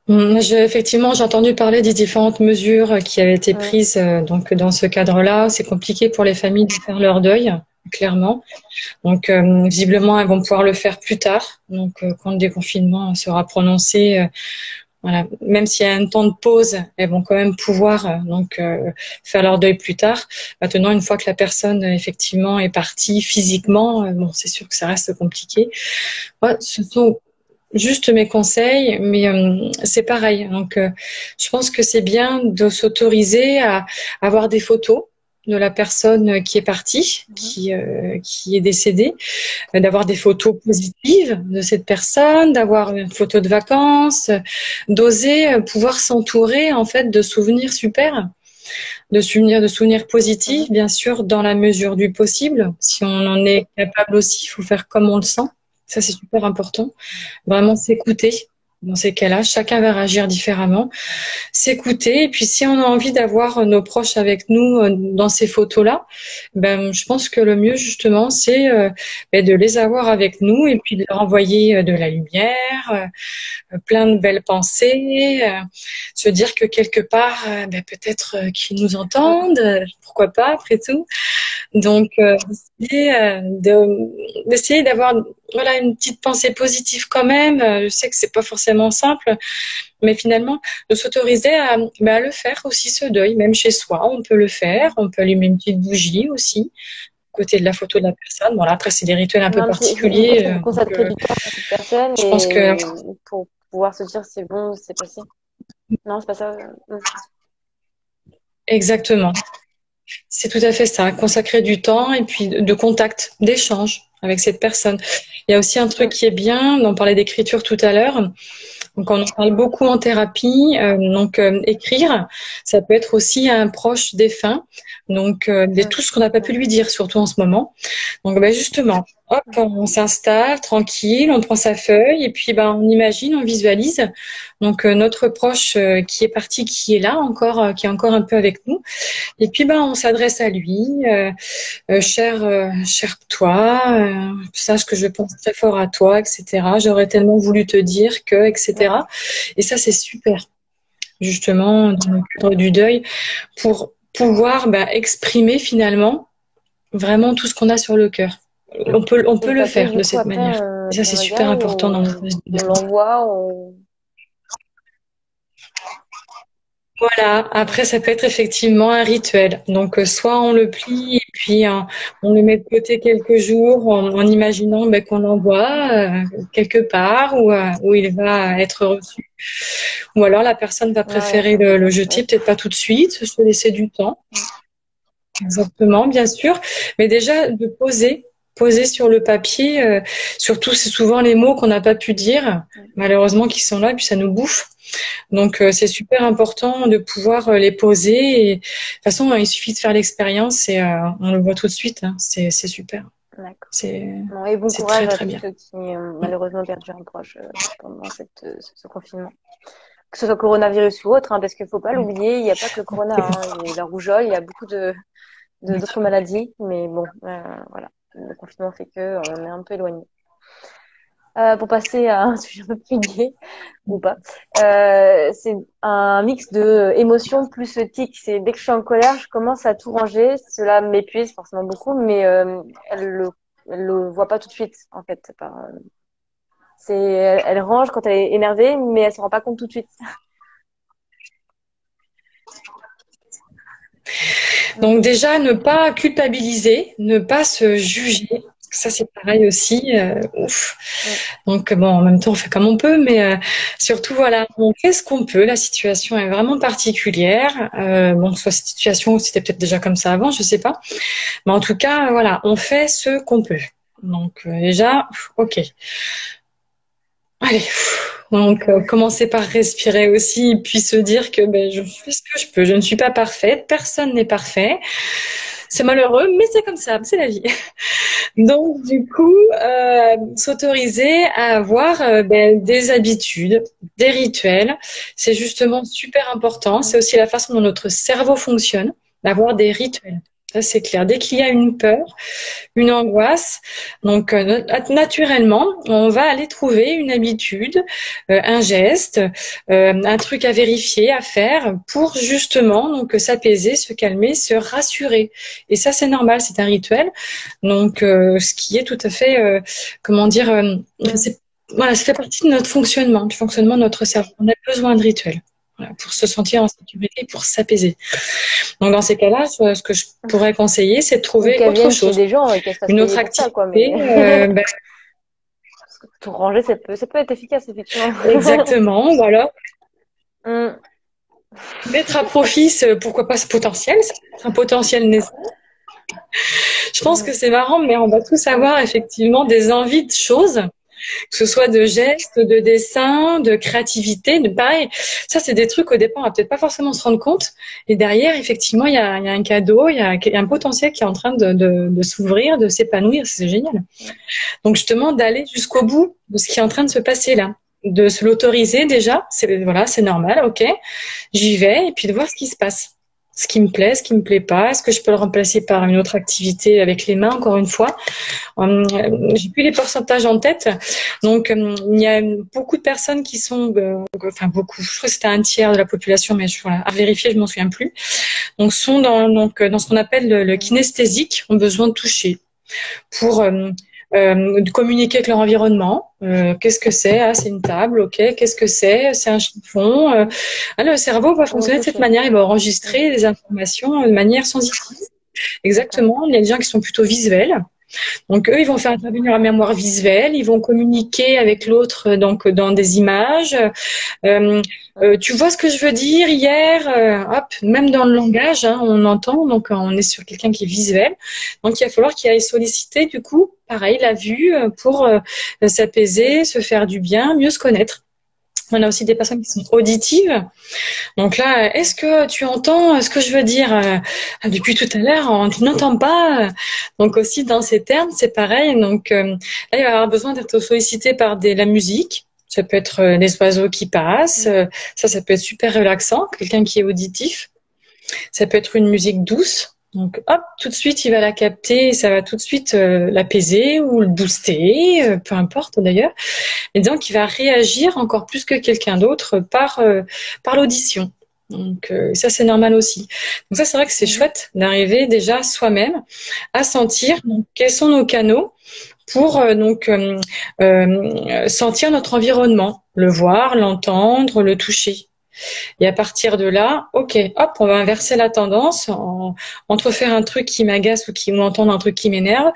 Effectivement, j'ai entendu parler des différentes mesures qui avaient été prises donc dans ce cadre-là. C'est compliqué pour les familles de faire leur deuil, clairement. Donc, visiblement, elles vont pouvoir le faire plus tard. Donc, quand le déconfinement sera prononcé, voilà, même s'il y a un temps de pause, elles vont quand même pouvoir faire leur deuil plus tard. Maintenant, une fois que la personne effectivement est partie physiquement, bon, c'est sûr que ça reste compliqué. Ouais, ce sont juste mes conseils, mais c'est pareil. Donc, je pense que c'est bien de s'autoriser à avoir des photos de la personne qui est partie, qui est décédée, d'avoir des photos positives de cette personne, d'avoir une photo de vacances, d'oser pouvoir s'entourer en fait de souvenirs super, de souvenirs positifs, bien sûr, dans la mesure du possible. Si on en est capable aussi, il faut faire comme on le sent. Ça, c'est super important. Vraiment s'écouter dans ces cas-là. Chacun va réagir différemment. S'écouter. Et puis, si on a envie d'avoir nos proches avec nous dans ces photos-là, ben, je pense que le mieux, justement, c'est de les avoir avec nous et puis de leur envoyer de la lumière, plein de belles pensées, se dire que quelque part, peut-être qu'ils nous entendent, pourquoi pas, après tout. Donc, d'essayer d'avoir voilà une petite pensée positive quand même. Je sais que c'est pas forcément simple, mais finalement de s'autoriser à le faire aussi ce deuil, même chez soi, on peut le faire. On peut allumer une petite bougie aussi, à côté de la photo de la personne. Bon là, après c'est des rituels un peu particuliers. Consacrer du temps à cette personne je pense que pour pouvoir se dire c'est bon, c'est passé. Non, c'est pas ça. Exactement. C'est tout à fait ça, consacrer du temps et puis de contact, d'échange avec cette personne. Il y a aussi un truc qui est bien, on parlait d'écriture tout à l'heure, donc on en parle beaucoup en thérapie, écrire, ça peut être aussi un proche défunt, donc tout ce qu'on n'a pas pu lui dire, surtout en ce moment. Donc justement, hop, on s'installe tranquille, on prend sa feuille et puis on imagine, on visualise. Donc notre proche qui est parti, qui est là encore, qui est encore un peu avec nous. Et puis on s'adresse à lui, cher toi, sache que je pense très fort à toi, etc. J'aurais tellement voulu te dire que, etc. Et ça c'est super, justement dans le cadre du deuil, pour pouvoir exprimer finalement vraiment tout ce qu'on a sur le cœur. On peut le faire de cette manière. Et ça c'est super important dans le on l'envoie. Voilà, après ça peut être effectivement un rituel. Donc soit on le plie et puis on le met de côté quelques jours en imaginant qu'on l'envoie quelque part où il va être reçu. Ou alors la personne va Ouais, préférer le jeter, ouais. peut-être pas tout de suite, se laisser du temps. Exactement, bien sûr. Mais déjà de poser sur le papier, surtout c'est souvent les mots qu'on n'a pas pu dire, malheureusement qui sont là et puis ça nous bouffe. Donc c'est super important de pouvoir les poser. Et, de toute façon, il suffit de faire l'expérience et on le voit tout de suite. Hein. C'est super. D'accord. C'est Bon, et bon c'est courage très à très tous bien. ceux qui ont malheureusement perdu un proche pendant ce confinement. Que ce soit coronavirus ou autre, hein, parce qu'il faut pas l'oublier, il n'y a pas que le corona, hein. Il y a la rougeole, il y a beaucoup d'autres maladies, mais bon, voilà. Le confinement fait que on est un peu éloigné. Pour passer à un sujet un peu plus gai, ou pas, c'est un mix de émotions plus tic. C'est dès que je suis en colère, je commence à tout ranger. Cela m'épuise forcément beaucoup, mais elle le voit pas tout de suite, en fait. Elle range quand elle est énervée, mais elle se rend pas compte tout de suite. Donc déjà, ne pas culpabiliser, ne pas se juger. Ça, c'est pareil aussi. Ouf. Mm. Donc bon, en même temps, on fait comme on peut, mais surtout, voilà, on fait ce qu'on peut. La situation est vraiment particulière. Bon, soit cette situation ou c'était peut-être déjà comme ça avant, je sais pas. Mais en tout cas, voilà, on fait ce qu'on peut. Donc déjà, ok. Allez. Donc commencer par respirer aussi, puis se dire que je fais ce que je peux. Je ne suis pas parfaite, personne n'est parfait. C'est malheureux, mais c'est comme ça, c'est la vie. Donc du coup, s'autoriser à avoir des habitudes, des rituels, c'est justement super important. C'est aussi la façon dont notre cerveau fonctionne, d'avoir des rituels. Ça, c'est clair. Dès qu'il y a une peur, une angoisse, donc naturellement, on va aller trouver une habitude, un geste, un truc à vérifier, à faire pour justement donc s'apaiser, se calmer, se rassurer. Et ça, c'est normal, c'est un rituel. Donc, ce qui est tout à fait, comment dire, voilà, ça fait partie de notre fonctionnement, du fonctionnement de notre cerveau. On a besoin de rituels. Voilà, pour se sentir en sécurité, pour s'apaiser. Donc dans ces cas-là, ce que je pourrais conseiller, c'est de Ou trouver qu'elle autre vienne chez chose, des gens et qu'elle se fasse une payer autre pour ça, quoi. activité. Mais parce que tout ranger, ça peut être efficace, effectivement. Exactement. Ou alors Mm. mettre à profit, pourquoi pas ce potentiel, c'est un potentiel naissant. Je pense Mm. que c'est marrant, mais on va tous Mm. avoir effectivement des envies de choses, que ce soit de gestes, de dessin, de créativité, de pareil. Ça, c'est des trucs au départ, on va peut-être pas forcément se rendre compte. Et derrière, effectivement, il y a un cadeau, il y a un potentiel qui est en train de s'ouvrir, de s'épanouir. C'est génial. Donc justement, d'aller jusqu'au bout de ce qui est en train de se passer là, de se l'autoriser déjà, c'est normal, ok, j'y vais, et puis de voir ce qui se passe, ce qui me plaît, ce qui me plaît pas, est-ce que je peux le remplacer par une autre activité avec les mains, encore une fois. J'ai plus les pourcentages en tête, donc il y a beaucoup de personnes qui sont, enfin beaucoup, je crois que c'était un tiers de la population, mais voilà, à vérifier, je m'en souviens plus. Donc sont dans ce qu'on appelle le kinesthésique, ont besoin de toucher pour de communiquer avec leur environnement. Qu'est-ce que c'est? Ah, c'est une table, ok. Qu'est-ce que c'est? C'est un chiffon. Le cerveau va Pour fonctionner de cette toucher. manière. Il va Mm. enregistrer les informations de manière sensitive. D'accord. Exactement. Il y a des gens qui sont plutôt visuels. Donc eux, ils vont faire intervenir la mémoire visuelle, ils vont communiquer avec l'autre donc dans des images. Euh, tu vois ce que je veux dire hier, hop, même dans le langage, hein, on entend, donc on est sur quelqu'un qui est visuel. Donc il va falloir qu'il aille solliciter du coup, pareil, la vue pour s'apaiser, se faire du bien, mieux se connaître. On a aussi des personnes qui sont auditives. Donc là, est-ce que tu entends ce que je veux dire? Depuis tout à l'heure, tu n'entends pas. Donc aussi dans ces termes, c'est pareil. Donc là, il va y avoir besoin d'être sollicité par la musique. Ça peut être des oiseaux qui passent. Mm. Ça peut être super relaxant. Quelqu'un qui est auditif. Ça peut être une musique douce. Donc hop, tout de suite, il va la capter et ça va tout de suite l'apaiser ou le booster, peu importe d'ailleurs. Et donc, il va réagir encore plus que quelqu'un d'autre par l'audition. Donc, ça, c'est normal aussi. Donc, ça, c'est vrai que c'est Mhm. chouette d'arriver déjà soi-même à sentir donc, quels sont nos canaux pour sentir notre environnement, le voir, l'entendre, le toucher. Et à partir de là, ok, hop, on va inverser la tendance, entre faire un truc qui m'agace ou entendre un truc qui m'énerve.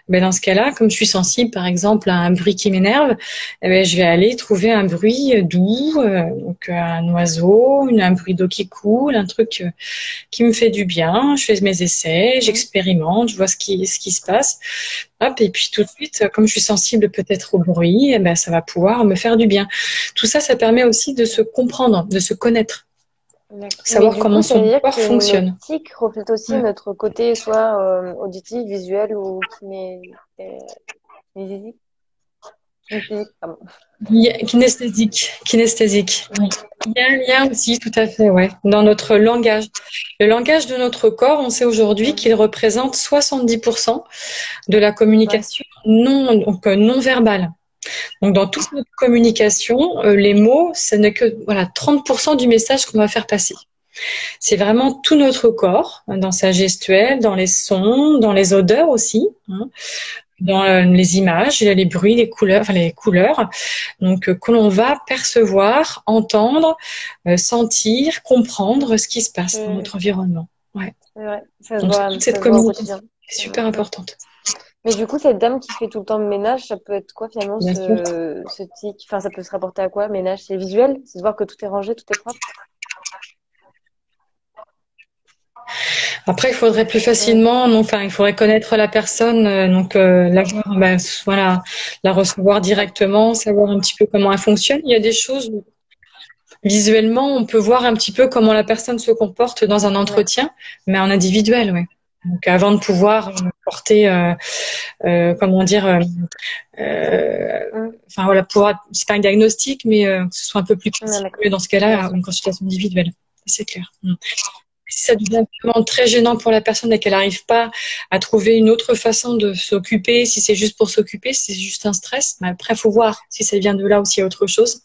Ben dans ce cas-là, comme je suis sensible, par exemple, à un bruit qui m'énerve, eh ben, je vais aller trouver un bruit doux, donc un oiseau, un bruit d'eau qui coule, un truc qui me fait du bien. Je fais mes essais, j'expérimente, je vois ce qui se passe. Hop, et puis tout de suite, comme je suis sensible peut-être au bruit, eh ben, ça va pouvoir me faire du bien. Tout ça, ça permet aussi de se comprendre, de se connaître, savoir comment Ça veut son dire corps que notre fonctionne. tic reflète aussi Ouais. notre côté soit auditif, visuel ou kinesthésique. Kinesthésique, pardon. Kinesthésique. Oui. Il y a un lien aussi, tout à fait, ouais, dans notre langage. Le langage de notre corps, on sait aujourd'hui qu'il représente 70% de la communication non verbale. Donc, dans toute notre communication, les mots, ce n'est que 30% du message qu'on va faire passer. C'est vraiment tout notre corps, dans sa gestuelle, dans les sons, dans les odeurs aussi, hein, dans les images, les bruits, les couleurs, donc que l'on va percevoir, entendre, sentir, comprendre ce qui se passe dans notre environnement. Ouais. C'est vrai, ça se Donc voit, toute ça cette se voit au communication quotidien. est super importante. Mais du coup, cette dame qui fait tout le temps le ménage, ça peut être quoi finalement Bien sûr. ce tic? Enfin, ça peut se rapporter à quoi? Ménage, c'est visuel? C'est de voir que tout est rangé, tout est propre? Après, il faudrait plus facilement, il faudrait connaître la personne, la voir, voilà, la recevoir directement, savoir un petit peu comment elle fonctionne. Il y a des choses où, visuellement, on peut voir un petit peu comment la personne se comporte dans un entretien, mais en individuel, ouais. Donc, avant de pouvoir porter, comment dire, enfin voilà, c'est pas un diagnostic, mais que ce soit un peu plus précis dans ce cas-là, une consultation individuelle, c'est clair. Si ça devient vraiment très gênant pour la personne et qu'elle n'arrive pas à trouver une autre façon de s'occuper, si c'est juste pour s'occuper, si c'est juste un stress, mais après, il faut voir si ça vient de là ou s'il y a autre chose.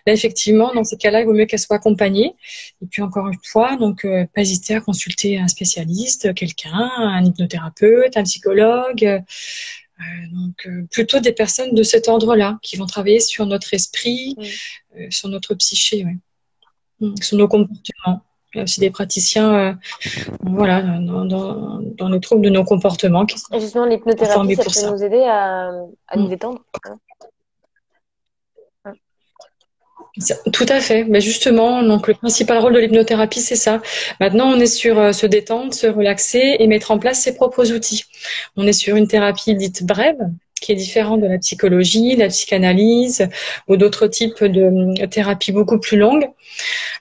Là, effectivement, dans ces cas-là, il vaut mieux qu'elle soit accompagnée. Et puis, encore une fois, pas hésiter à consulter un spécialiste, quelqu'un, un hypnothérapeute, un psychologue. Plutôt des personnes de cet ordre-là qui vont travailler sur notre esprit, sur notre psyché, sur nos comportements. Il y a aussi des praticiens dans les troubles de nos comportements. Et justement, l'hypnothérapie, ça peut nous aider à nous détendre. Tout à fait. Mais justement, donc le principal rôle de l'hypnothérapie, c'est ça. Maintenant, on est sur se détendre, se relaxer et mettre en place ses propres outils. On est sur une thérapie dite brève, qui est différente de la psychologie, la psychanalyse ou d'autres types de thérapies beaucoup plus longues,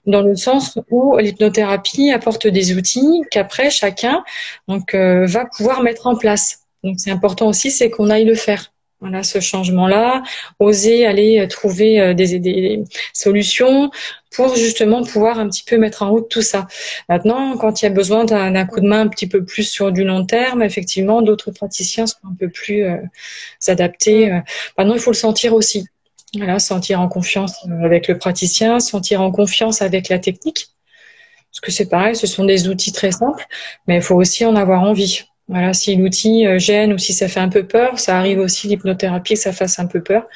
dans le sens où l'hypnothérapie apporte des outils qu'après chacun va pouvoir mettre en place. Donc c'est important aussi, c'est qu'on aille le faire. Voilà, ce changement-là, oser aller trouver des solutions pour justement pouvoir un petit peu mettre en route tout ça. Maintenant, quand il y a besoin d'un coup de main un petit peu plus sur du long terme, effectivement, d'autres praticiens sont un peu plus adaptés. Maintenant, il faut le sentir aussi. Voilà, sentir en confiance avec le praticien, sentir en confiance avec la technique. Parce que c'est pareil, ce sont des outils très simples, mais il faut aussi en avoir envie. Voilà, si l'outil gêne ou si ça fait un peu peur, ça arrive aussi l'hypnothérapie que ça fasse un peu peur.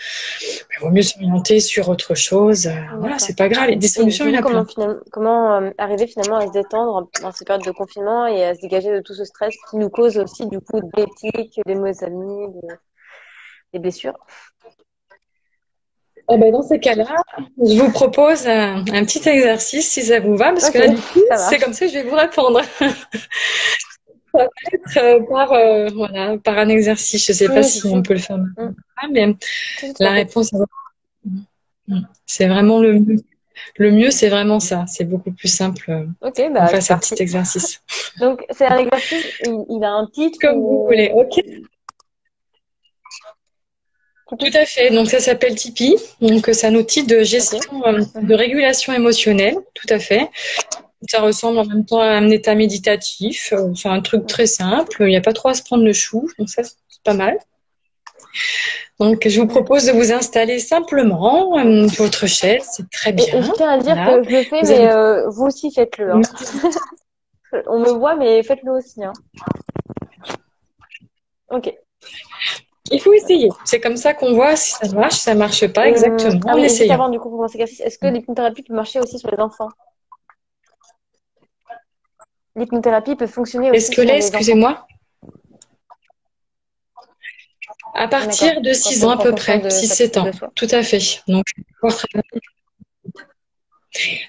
Il vaut mieux s'orienter sur autre chose. Voilà, c'est pas grave. Des solutions, il y en a plein. Comment arriver finalement à se détendre dans ces périodes de confinement et à se dégager de tout ce stress qui nous cause aussi du coup des tics, des mauvaises amies, des blessures? Dans ces cas-là, je vous propose un petit exercice si ça vous va, parce que là, du coup, c'est comme ça que je vais vous répondre. Ça va être par un exercice. Je ne sais pas si on peut le faire maintenant, mais la réponse, c'est vraiment le mieux. Le mieux, c'est vraiment ça. C'est beaucoup plus simple. On fasse un petit exercice. Donc, c'est un exercice, il a un titre? Comme vous voulez, ok. Tout à fait. Donc, ça s'appelle Tipeee. Donc, c'est un outil de gestion, de régulation émotionnelle. Tout à fait. Ça ressemble en même temps à un état méditatif. C'est un truc très simple. Il n'y a pas trop à se prendre le chou. Donc, ça, c'est pas mal. Donc, je vous propose de vous installer simplement sur votre chaise. C'est très bien. Et je tiens à dire que je le fais, mais vous aussi faites-le. Hein. On me voit, mais faites-le aussi. Hein. Ok. Il faut essayer. C'est comme ça qu'on voit si ça marche pas exactement Ah en oui, et juste essayant. avant, du coup, pour commencer l'exercice, est-ce que l'hypnothérapie peut marcher aussi sur les enfants? L'hypnothérapie peut fonctionner Est-ce aussi que sur là, les enfants. excusez-moi, à D'accord. partir de Quand 6 on ans à prend peu conscience près, de six sa sept ans, de soi. tout à fait. Donc,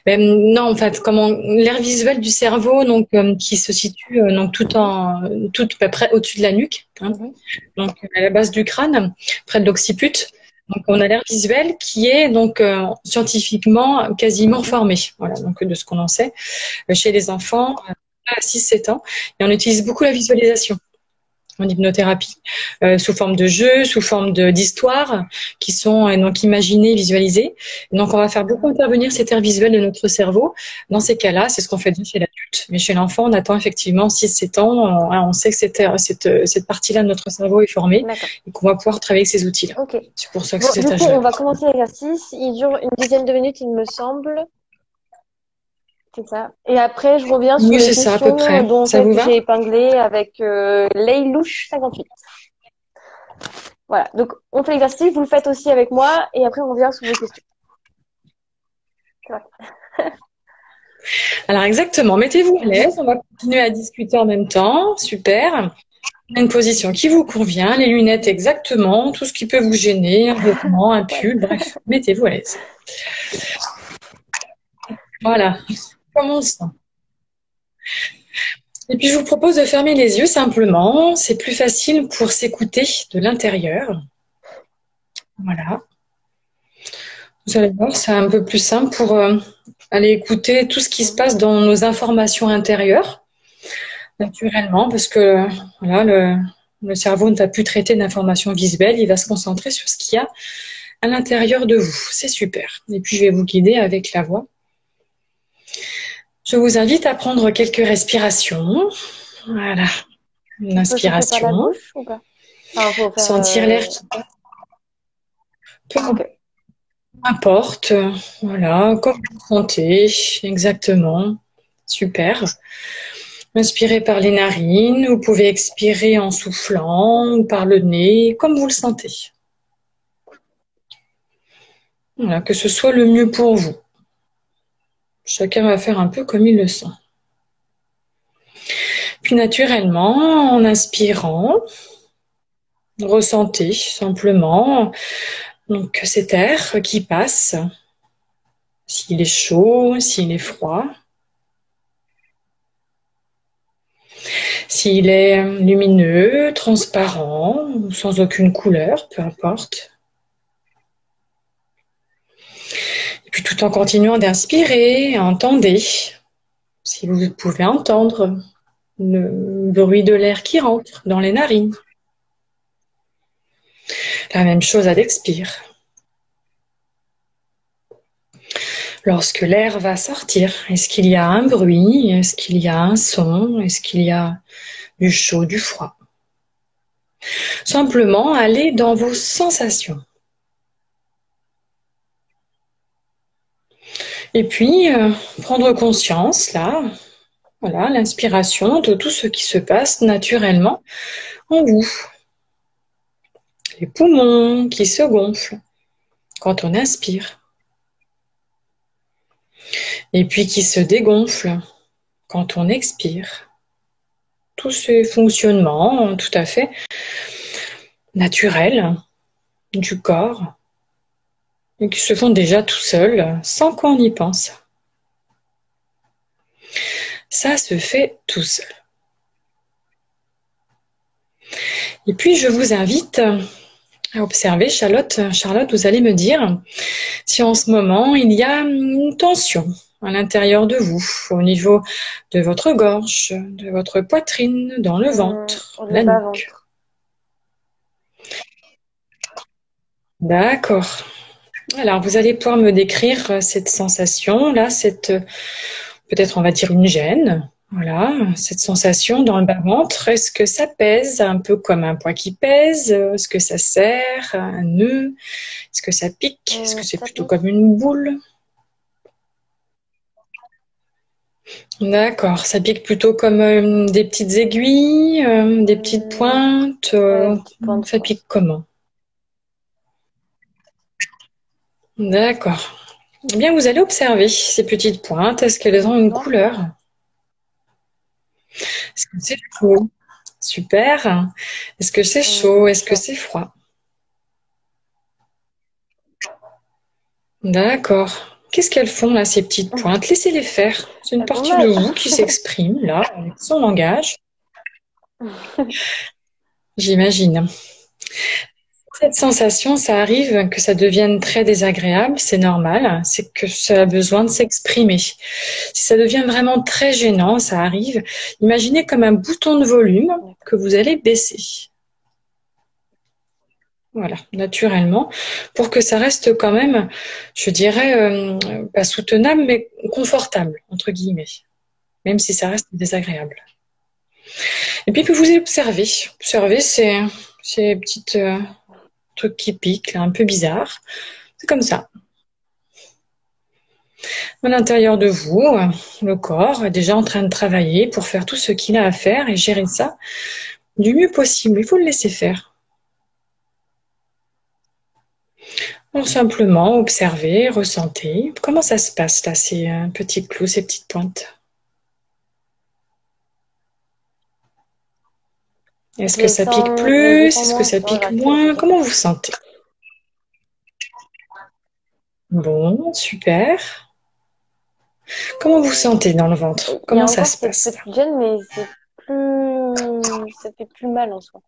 ben, non, en fait, comment l'aire visuelle du cerveau, donc qui se situe donc tout à peu près au-dessus de la nuque, hein, Mhm. donc à la base du crâne, près de l'occiput. Donc on a l'aire visuelle qui est donc scientifiquement quasiment formée. Voilà, donc de ce qu'on en sait chez les enfants à 6-7 ans. Et on utilise beaucoup la visualisation en hypnothérapie, sous forme de jeux, sous forme d'histoires qui sont donc imaginées, visualisées. Et donc on va faire beaucoup intervenir cette aire visuelle de notre cerveau. Dans ces cas-là, c'est ce qu'on fait bien chez l'adulte. Mais chez l'enfant, on attend effectivement 6-7 ans. On sait que cette partie-là de notre cerveau est formée D'accord. et qu'on va pouvoir travailler avec ces outils-là. Ok. C'est pour ça que Bon, c'est cet du coup, âge-là. on va commencer l'exercice. Il dure une dizaine de minutes, il me semble. C'est ça. Et après, je reviens sur Oui, les c'est ça à peu questions près. dont Ça celles vous que va? j'ai épinglées avec Laylouche 58. Voilà. Donc, on fait l'exercice, vous le faites aussi avec moi, et après, on revient sur vos questions. Voilà. Alors exactement, mettez-vous à l'aise, on va continuer à discuter en même temps, super. Une position qui vous convient, les lunettes exactement, tout ce qui peut vous gêner, un vêtement, un Ouais. pull, bref, mettez-vous à l'aise. Voilà, commençons. Et puis je vous propose de fermer les yeux simplement, c'est plus facile pour s'écouter de l'intérieur. Voilà, vous allez voir, c'est un peu plus simple pour aller écouter tout ce qui se Mhm. passe dans nos informations intérieures. Naturellement, parce que voilà, le cerveau ne va plus traiter d'informations visuelles, il va se concentrer sur ce qu'il y a à l'intérieur de vous. C'est super. Et puis, je vais vous guider avec la voix. Je vous invite à prendre quelques respirations. Voilà, une On peut souffler par la inspiration. bouche ou pas? Enfin, faut faire. Sentir l'air qui passe. Peu Ok. importe. Voilà, comme vous le sentez. Exactement. Super. Inspirez par les narines. Vous pouvez expirer en soufflant ou par le nez, comme vous le sentez. Voilà, que ce soit le mieux pour vous. Chacun va faire un peu comme il le sent. Puis naturellement, en inspirant, ressentez simplement donc cet air qui passe, s'il est chaud, s'il est froid, s'il est lumineux, transparent, ou sans aucune couleur, peu importe. Et puis tout en continuant d'inspirer, entendez, si vous pouvez entendre le bruit de l'air qui rentre dans les narines. La même chose à l'expire. Lorsque l'air va sortir, est-ce qu'il y a un bruit? Est-ce qu'il y a un son? Est-ce qu'il y a du chaud, du froid? Simplement, allez dans vos sensations. Et puis, prendre conscience, là, voilà, l'inspiration de tout ce qui se passe naturellement en vous. Les poumons qui se gonflent quand on inspire. Et puis qui se dégonflent quand on expire. Tous ces fonctionnements tout à fait naturels du corps et qui se font déjà tout seuls sans qu'on y pense. Ça se fait tout seul. Et puis je vous invite à observer, Charlotte, vous allez me dire si en ce moment il y a une tension à l'intérieur de vous, au niveau de votre gorge, de votre poitrine, dans le ventre, Le la nuque. bas-ventre. D'accord. Alors, vous allez pouvoir me décrire cette sensation, là, peut-être on va dire une gêne, voilà, cette sensation dans le bas-ventre. Est-ce que ça pèse, un peu comme un poids qui pèse? Est-ce que ça serre, un nœud? Est-ce que ça pique? Est-ce que c'est Ça plutôt pique. comme une boule? D'accord. Ça pique plutôt comme des petites aiguilles, des petites pointes. Ouais, des petites pointes, je Ça pique pense. comment? D'accord. Eh bien, vous allez observer ces petites pointes. Est-ce qu'elles ont une D'accord. couleur? Est-ce que c'est chaud? Super. Est-ce que c'est chaud? Est-ce que Chaud. c'est froid? D'accord. Qu'est-ce qu'elles font là, ces petites pointes? Laissez-les faire. C'est une Elles font partie de mal. vous qui s'exprime là, avec son langage, j'imagine. Cette sensation, ça arrive que ça devienne très désagréable, c'est normal, c'est que ça a besoin de s'exprimer. Si ça devient vraiment très gênant, ça arrive, imaginez comme un bouton de volume que vous allez baisser. Voilà, naturellement, pour que ça reste quand même, je dirais, pas soutenable, mais confortable, entre guillemets, même si ça reste désagréable. Et puis, vous observez ces petites trucs qui piquent, là, un peu bizarres. C'est comme ça. À l'intérieur de vous, le corps est déjà en train de travailler pour faire tout ce qu'il a à faire et gérer ça du mieux possible. Il faut le laisser faire. Alors simplement observez, ressentez. Comment ça se passe là, ces petits clous, ces petites pointes? Est-ce Je que les ça pique sens, mais plus? Est-ce que dépendant, ça sinon pique j'arrive plus à les moins? sentir. Comment vous sentez? Bon, super. Comment vous sentez dans le ventre? Il y a Comment ça encore se cette passe là? petite gêne, mais ça fait plus mal en soi.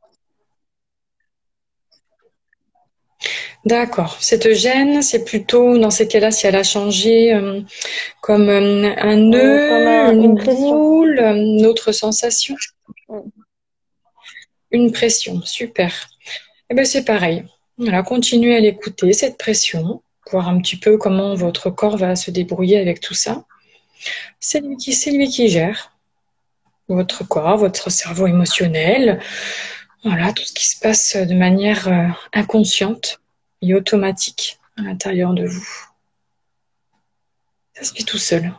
D'accord. Cette gêne, c'est plutôt dans ces cas-là si elle a changé comme un Comme nœud, une une pression. boule, une autre sensation, Mm. une pression. Super. Eh ben c'est pareil. Voilà, continuez à l'écouter, cette pression, voir un petit peu comment votre corps va se débrouiller avec tout ça. C'est lui qui gère votre corps, votre cerveau émotionnel, voilà, tout ce qui se passe de manière inconsciente et automatique à l'intérieur de vous. Ça se fait tout seul.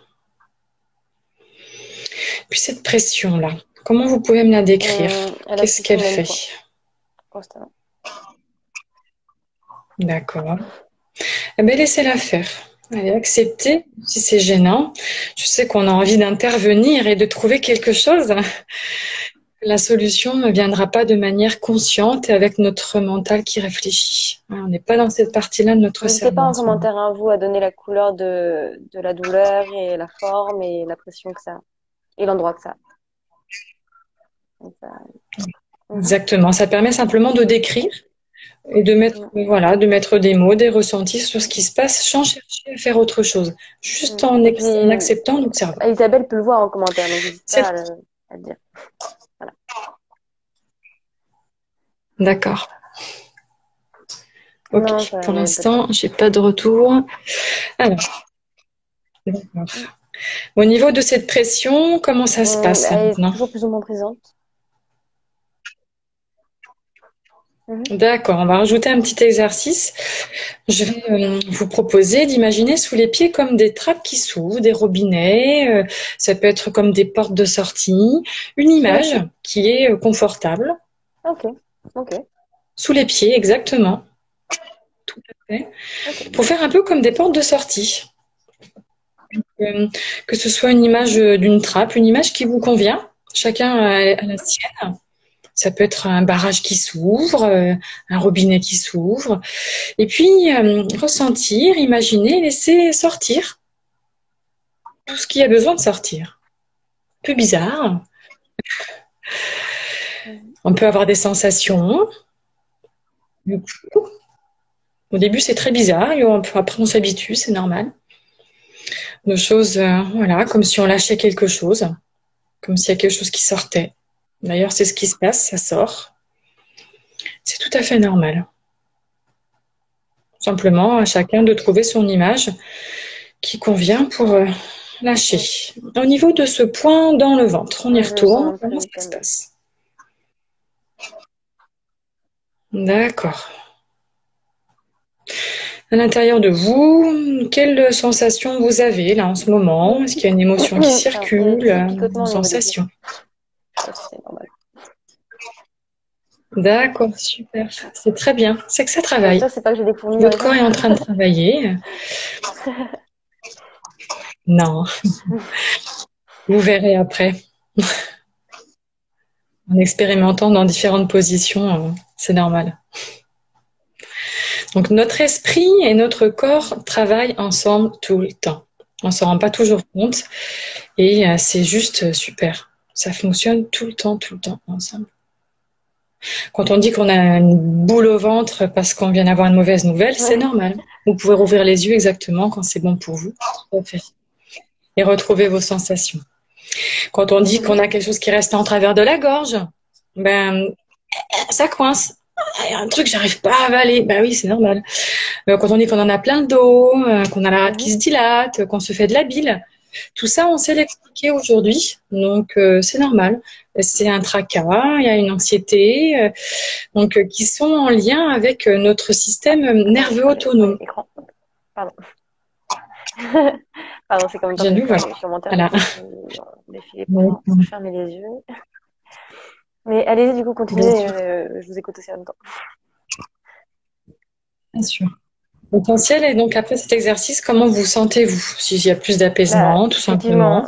Puis cette pression-là, comment vous pouvez me la décrire? Elle Qu'est-ce agit sur qu'elle le même fait? point, constamment. D'accord. Eh bien, laissez-la faire. Allez, acceptez si c'est gênant. Je sais qu'on a envie d'intervenir et de trouver quelque chose. La solution ne viendra pas de manière consciente et avec notre mental qui réfléchit. On n'est pas dans cette partie-là de notre N'hésitez pas cerveau en en ce moment. commentaire à vous à donner la couleur de la douleur et la forme et la pression que ça a, et l'endroit que ça a. Donc, Mhm. Exactement. Ça permet simplement de décrire et de mettre, Mhm. voilà, de mettre des mots, des ressentis sur ce qui se passe sans chercher à faire autre chose. Juste Et puis, en acceptant d'observer. Isabelle peut le voir en commentaire, donc n'hésite pas C'est- à le dire. Voilà. D'accord. Ok. Non, Pour il n'y a même pas de l'instant, problème. j'ai pas de retour. Alors, d'accord. Au niveau de cette pression, comment ça se passe là Elle est maintenant? toujours plus ou moins présente. Mhm. D'accord, on va rajouter un petit exercice. Je vais vous proposer d'imaginer sous les pieds comme des trappes qui s'ouvrent, des robinets, ça peut être comme des portes de sortie, une Sous les image pieds. qui est confortable, Ok, ok, sous les pieds exactement, tout à fait, ok. pour faire un peu comme des portes de sortie. Euh, que ce soit une image Mhm. d'une trappe, une image qui vous convient, chacun a la sienne. Ça peut être un barrage qui s'ouvre, un robinet qui s'ouvre. Et puis, ressentir, imaginer, laisser sortir tout ce qui a besoin de sortir. Un peu bizarre. Mhm. On peut avoir des sensations. Du coup, au début, c'est très bizarre. Et après, on s'habitue, c'est normal. De choses, voilà, comme si on lâchait quelque chose, comme s'il y a quelque chose qui sortait. D'ailleurs, c'est ce qui se passe, ça sort. C'est tout à fait normal. Simplement, à chacun de trouver son image qui convient pour Mhm. lâcher. Au niveau de ce point dans le ventre, on y Ouais, je le sens retourne. un Comment peu ça se calme. passe? D'accord. À l'intérieur de vous, quelle sensation vous avez là en ce moment? Est-ce qu'il y a une émotion qui circule, Petit picotement une au niveau des yeux. sensation? Je sais pas si c'est normal. D'accord, super. C'est très bien. C'est que ça travaille. J'espère que c'est pas que j'ai des fourmis dans les Votre corps est en train de travailler. Non, vous verrez après. En expérimentant dans différentes positions, c'est normal. Donc notre esprit et notre corps travaillent ensemble tout le temps. On ne s'en rend pas toujours compte et c'est juste super. Ça fonctionne tout le temps ensemble. Quand on dit qu'on a une boule au ventre parce qu'on vient d'avoir une mauvaise nouvelle, c'est normal. Vous pouvez rouvrir les yeux exactement quand c'est bon pour vous. Et retrouver vos sensations. Quand on dit qu'on a quelque chose qui reste en travers de la gorge, ben ça coince. Il y a un truc que j'arrive pas à avaler. Ben oui, c'est normal. Quand on dit qu'on en a plein le dos, qu'on a la rate qui se dilate, qu'on se fait de la bile, tout ça, on sait l'expliquer aujourd'hui. Donc, c'est normal. C'est un tracas, il y a une anxiété, qui sont en lien avec notre système nerveux autonome. Pardon. Pardon, c'est comme Bien, quand je suis sur mon terrain. Voilà. Pour fermer les yeux. Mais allez-y, du coup, continuez. Je vous écoute aussi en même temps. Bien sûr. Potentiel. Et donc, après cet exercice, comment vous sentez-vous? S'il y a plus d'apaisement, tout simplement,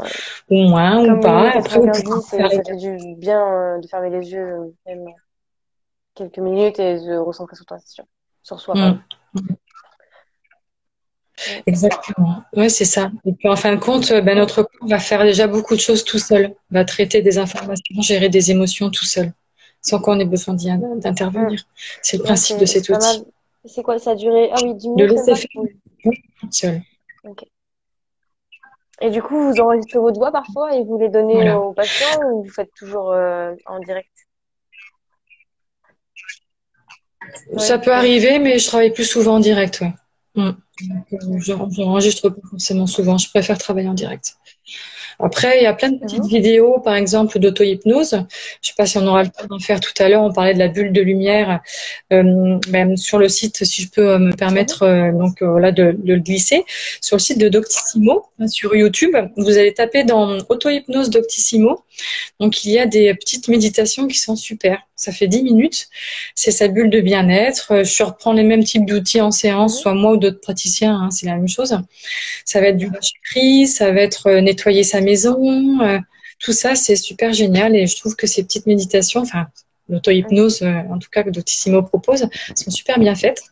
ou moins, ou pas. Après, vous pouvez ça fait du bien de fermer les yeux même quelques minutes et de recentrer sur soi. Exactement. Ouais, c'est ça. Et puis, en fin de compte, notre corps va faire déjà beaucoup de choses tout seul. Va traiter des informations, gérer des émotions tout seul, sans qu'on ait besoin d'intervenir. C'est le principe de cet outil. C'est quoi, ça a duré? Ah oui, 10 De minutes. laisser faire tout seul. Okay. Et du coup, vous enregistrez votre voix parfois et vous les donnez aux patients ou vous faites toujours en direct? Ça peut arriver, mais je travaille plus souvent en direct, ouais. Je n'enregistre pas forcément souvent. Je préfère travailler en direct. Après, il y a plein de petites vidéos, par exemple, d'auto-hypnose. Je ne sais pas si on aura le temps d'en faire tout à l'heure. On parlait de la bulle de lumière. Même sur le site, si je peux me permettre de le glisser, sur le site de Doctissimo, sur YouTube, vous allez taper dans auto-hypnose Doctissimo. Donc, il y a des petites méditations qui sont super. Ça fait 10 minutes. C'est sa bulle de bien-être. Je reprends les mêmes types d'outils en séance, soit moi ou d'autres praticiens, c'est la même chose. Ça va être du lâcher-prise, ça va être nettoyer sa maison. Tout ça, c'est super génial et je trouve que ces petites méditations, l'auto-hypnose, en tout cas que Doctissimo propose, sont super bien faites.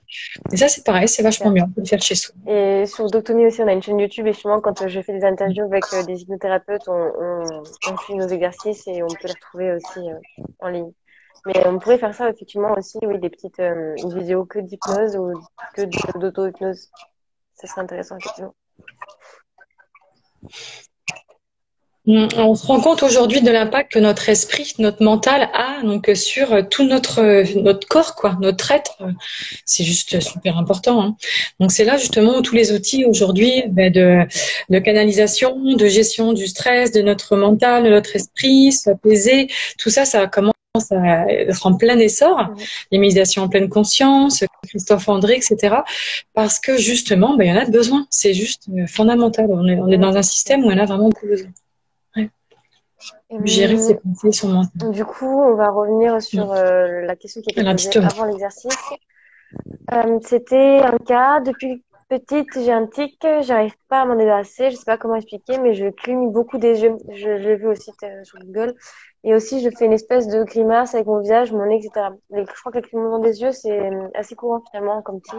Et ça, c'est pareil, c'est vachement bien. On peut le faire chez soi. Et sur Doctomy aussi, on a une chaîne YouTube et justement, quand je fais des interviews avec des hypnothérapeutes, on suit nos exercices et on peut les retrouver aussi en ligne. Mais on pourrait faire ça effectivement aussi, oui, des petites vidéos que d'hypnose ou que d'auto-hypnose. Ça serait intéressant, effectivement. On se rend compte aujourd'hui de l'impact que notre esprit, notre mental a donc sur tout notre corps, notre être. C'est juste super important. Donc c'est là justement où tous les outils aujourd'hui de canalisation, de gestion du stress, de notre mental, de notre esprit, s'apaiser, tout ça, ça commence à être en plein essor. Les méditations en pleine conscience, Christophe André, etc. Parce que justement, il y en a besoin. C'est juste fondamental. On est dans un système où il y en a vraiment beaucoup besoin. Gérer ses pensées, son mental. Du coup, on va revenir sur la question qui était posée avant l'exercice. C'était un cas, depuis petite, j'ai un tic, j'arrive pas à m'en débarrasser, je sais pas comment expliquer, mais je cligne beaucoup des yeux. Je l'ai vu aussi sur Google. Et aussi, je fais une espèce de grimace avec mon visage, mon nez, etc. Et je crois que le clignement des yeux, c'est assez courant finalement comme tic.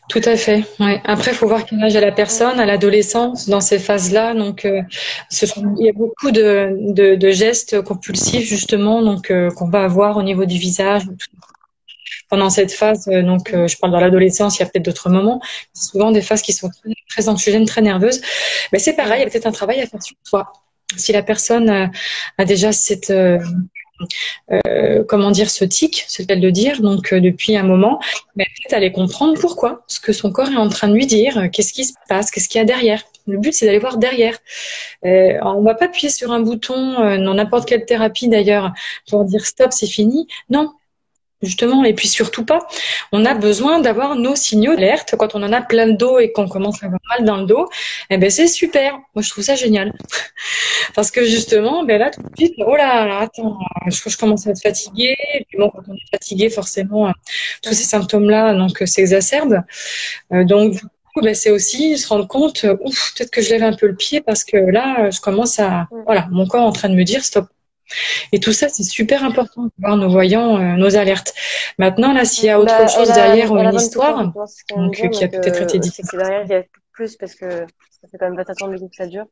Tout à fait. Ouais. Après, il faut voir quel âge a la personne, à l'adolescence, dans ces phases-là. Donc, il y a beaucoup de gestes compulsifs justement, qu'on va avoir au niveau du visage. Pendant cette phase, je parle dans l'adolescence, il y a peut-être d'autres moments. C'est souvent des phases qui sont très, très anxiogènes, très nerveuses. Mais c'est pareil, il y a peut-être un travail à faire sur soi. Si la personne a déjà cette ce tic, c'est le cas de le dire, depuis un moment, peut-être aller comprendre pourquoi, ce que son corps est en train de lui dire, qu'est-ce qui se passe, qu'est-ce qu'il y a derrière. Le but, c'est d'aller voir derrière. On va pas appuyer sur un bouton dans n'importe quelle thérapie d'ailleurs pour dire stop, c'est fini. Non, justement. Et puis surtout pas, on a besoin d'avoir nos signaux d'alerte. Quand on en a plein le dos et qu'on commence à avoir mal dans le dos, eh ben c'est super. Moi, je trouve ça génial. Parce que justement, ben là, tout de suite, oh là, attends, je commence à être fatiguée. Et puis bon, quand on est fatigué, forcément, tous ces symptômes-là, donc, s'exacerbent. Donc, du coup, ben, c'est aussi se rendre compte, ouf, peut-être que je lève un peu le pied parce que là, je commence à, voilà, mon corps est en train de me dire stop. Et tout ça, c'est super important de voir nos voyants, nos alertes. Maintenant, là, s'il y a autre chose derrière ou une histoire, donc, qui a peut-être été c'est que derrière, il y a plus parce que ça fait quand même 24 ans du coup que ça dure.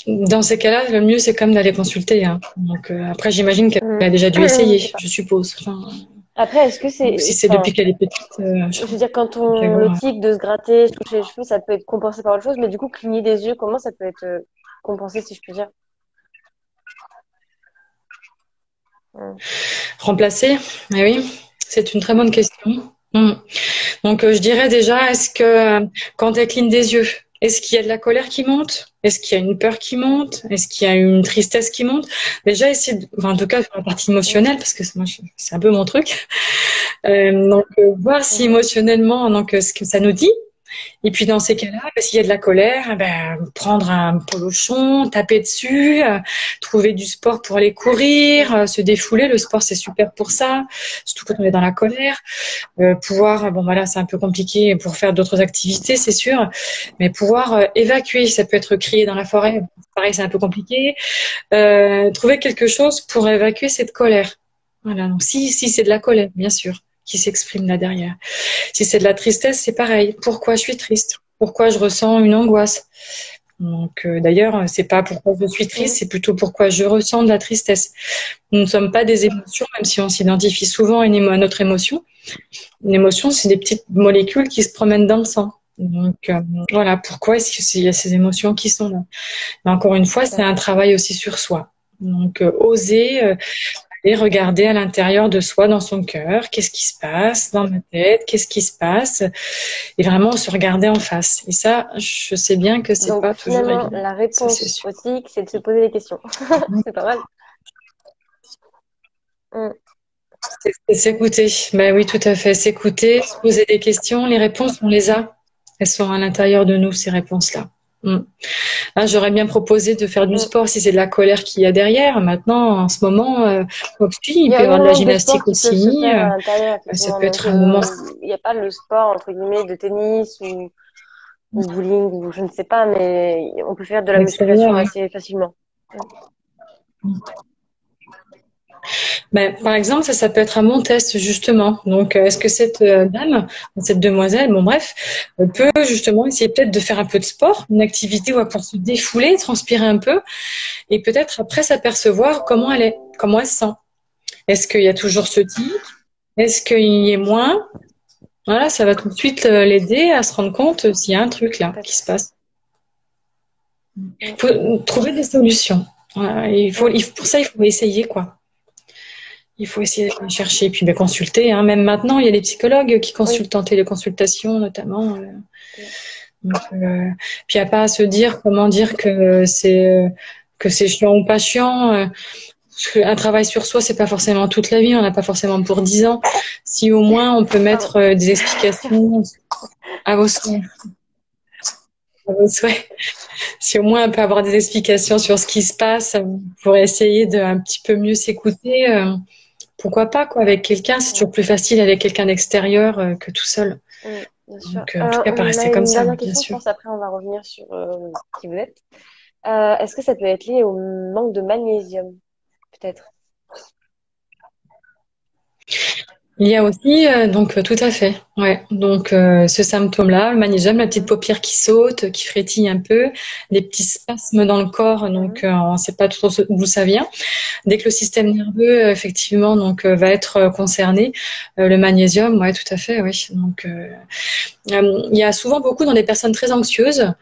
Dans ces cas-là, le mieux, c'est quand même d'aller consulter. Hein. Donc, après, j'imagine qu'elle a déjà dû essayer, je suppose. Enfin, après, est-ce que c'est... si c'est depuis qu'elle est petite... je veux dire, quand on le tic de se gratter, se toucher les cheveux, ça peut être compensé par autre chose, mais du coup, cligner des yeux, comment ça peut être compensé, si je puis dire? Remplacer? Eh oui, c'est une très bonne question. Donc, je dirais déjà, est-ce que quand elle cligne des yeux, est-ce qu'il y a de la colère qui monte? Est-ce qu'il y a une peur qui monte? Est-ce qu'il y a une tristesse qui monte? Déjà, essayer de, enfin, en tout cas, sur la partie émotionnelle, parce que moi, c'est un peu mon truc. Donc, voir si émotionnellement, donc, ce que ça nous dit. Et puis dans ces cas-là, s'il y a de la colère, ben, prendre un polochon, taper dessus, trouver du sport pour aller courir, se défouler. Le sport, c'est super pour ça, surtout quand on est dans la colère. Pouvoir, bon voilà, c'est un peu compliqué pour faire d'autres activités, c'est sûr, mais pouvoir évacuer, ça peut être crier dans la forêt, pareil, c'est un peu compliqué. Trouver quelque chose pour évacuer cette colère. Voilà, donc si c'est de la colère, bien sûr, qui s'exprime là derrière. Si c'est de la tristesse, c'est pareil. Pourquoi je suis triste? Pourquoi je ressens une angoisse? Donc d'ailleurs, c'est pas pourquoi je suis triste, c'est plutôt pourquoi je ressens de la tristesse. Nous ne sommes pas des émotions, même si on s'identifie souvent à notre émotion. Une émotion, c'est des petites molécules qui se promènent dans le sang. Donc voilà, pourquoi est-ce qu'il y a ces émotions qui sont là? Mais encore une fois, c'est un travail aussi sur soi. Donc oser et regarder à l'intérieur de soi, dans son cœur, qu'est-ce qui se passe dans ma tête, qu'est-ce qui se passe, et vraiment se regarder en face. Et ça, je sais bien que c'est pas toujours évident. La réponse aussi, c'est de se poser des questions. C'est pas mal. C'est s'écouter. Ben oui, tout à fait. S'écouter, se poser des questions. Les réponses, on les a. Elles sont à l'intérieur de nous, ces réponses-là. Là, j'aurais bien proposé de faire du sport si c'est de la colère qu'il y a derrière. Maintenant, en ce moment, il peut y avoir de la gymnastique aussi. Ça peut être un moment. Il n'y a pas le sport, entre guillemets, de tennis ou bowling ou je ne sais pas, mais on peut faire de la musculation assez facilement. Ben, par exemple, ça peut être un bon test, justement. Donc, est-ce que cette dame, cette demoiselle, bon bref, peut justement essayer peut-être de faire un peu de sport, une activité pour se défouler, transpirer un peu, et peut-être après s'apercevoir comment elle est, comment elle se sent. Est-ce qu'il y a toujours ce tic? Est-ce qu'il y est moins? Voilà, ça va tout de suite l'aider à se rendre compte s'il y a un truc là qui se passe. Il faut trouver des solutions. Voilà, pour ça, il faut essayer, quoi. Il faut essayer de chercher, puis consulter. Hein. Même maintenant, il y a des psychologues qui consultent en téléconsultation, notamment. Donc, puis il n'y a pas à se dire comment dire que c'est chiant ou pas chiant. Un travail sur soi, c'est pas forcément toute la vie. On n'a pas forcément pour 10 ans. Si au moins on peut mettre des explications à vos souhaits. Si au moins on peut avoir des explications sur ce qui se passe pour essayer de un petit peu mieux s'écouter. Pourquoi pas, quoi, avec quelqu'un, c'est toujours plus facile avec quelqu'un d'extérieur que tout seul. Bien sûr. Donc, en tout cas, pas rester comme ça, bien sûr. Je pense après, on va revenir sur qui vous êtes. Est-ce que ça peut être lié au manque de magnésium, peut-être? Il y a aussi, donc, tout à fait, ouais. Donc, ce symptôme-là, le magnésium, la petite paupière qui saute, qui frétille un peu, des petits spasmes dans le corps, donc, on ne sait pas trop d'où ça vient. Dès que le système nerveux, effectivement, donc, va être concerné, le magnésium, ouais, tout à fait, oui. Donc, il y a souvent beaucoup dans des personnes très anxieuses,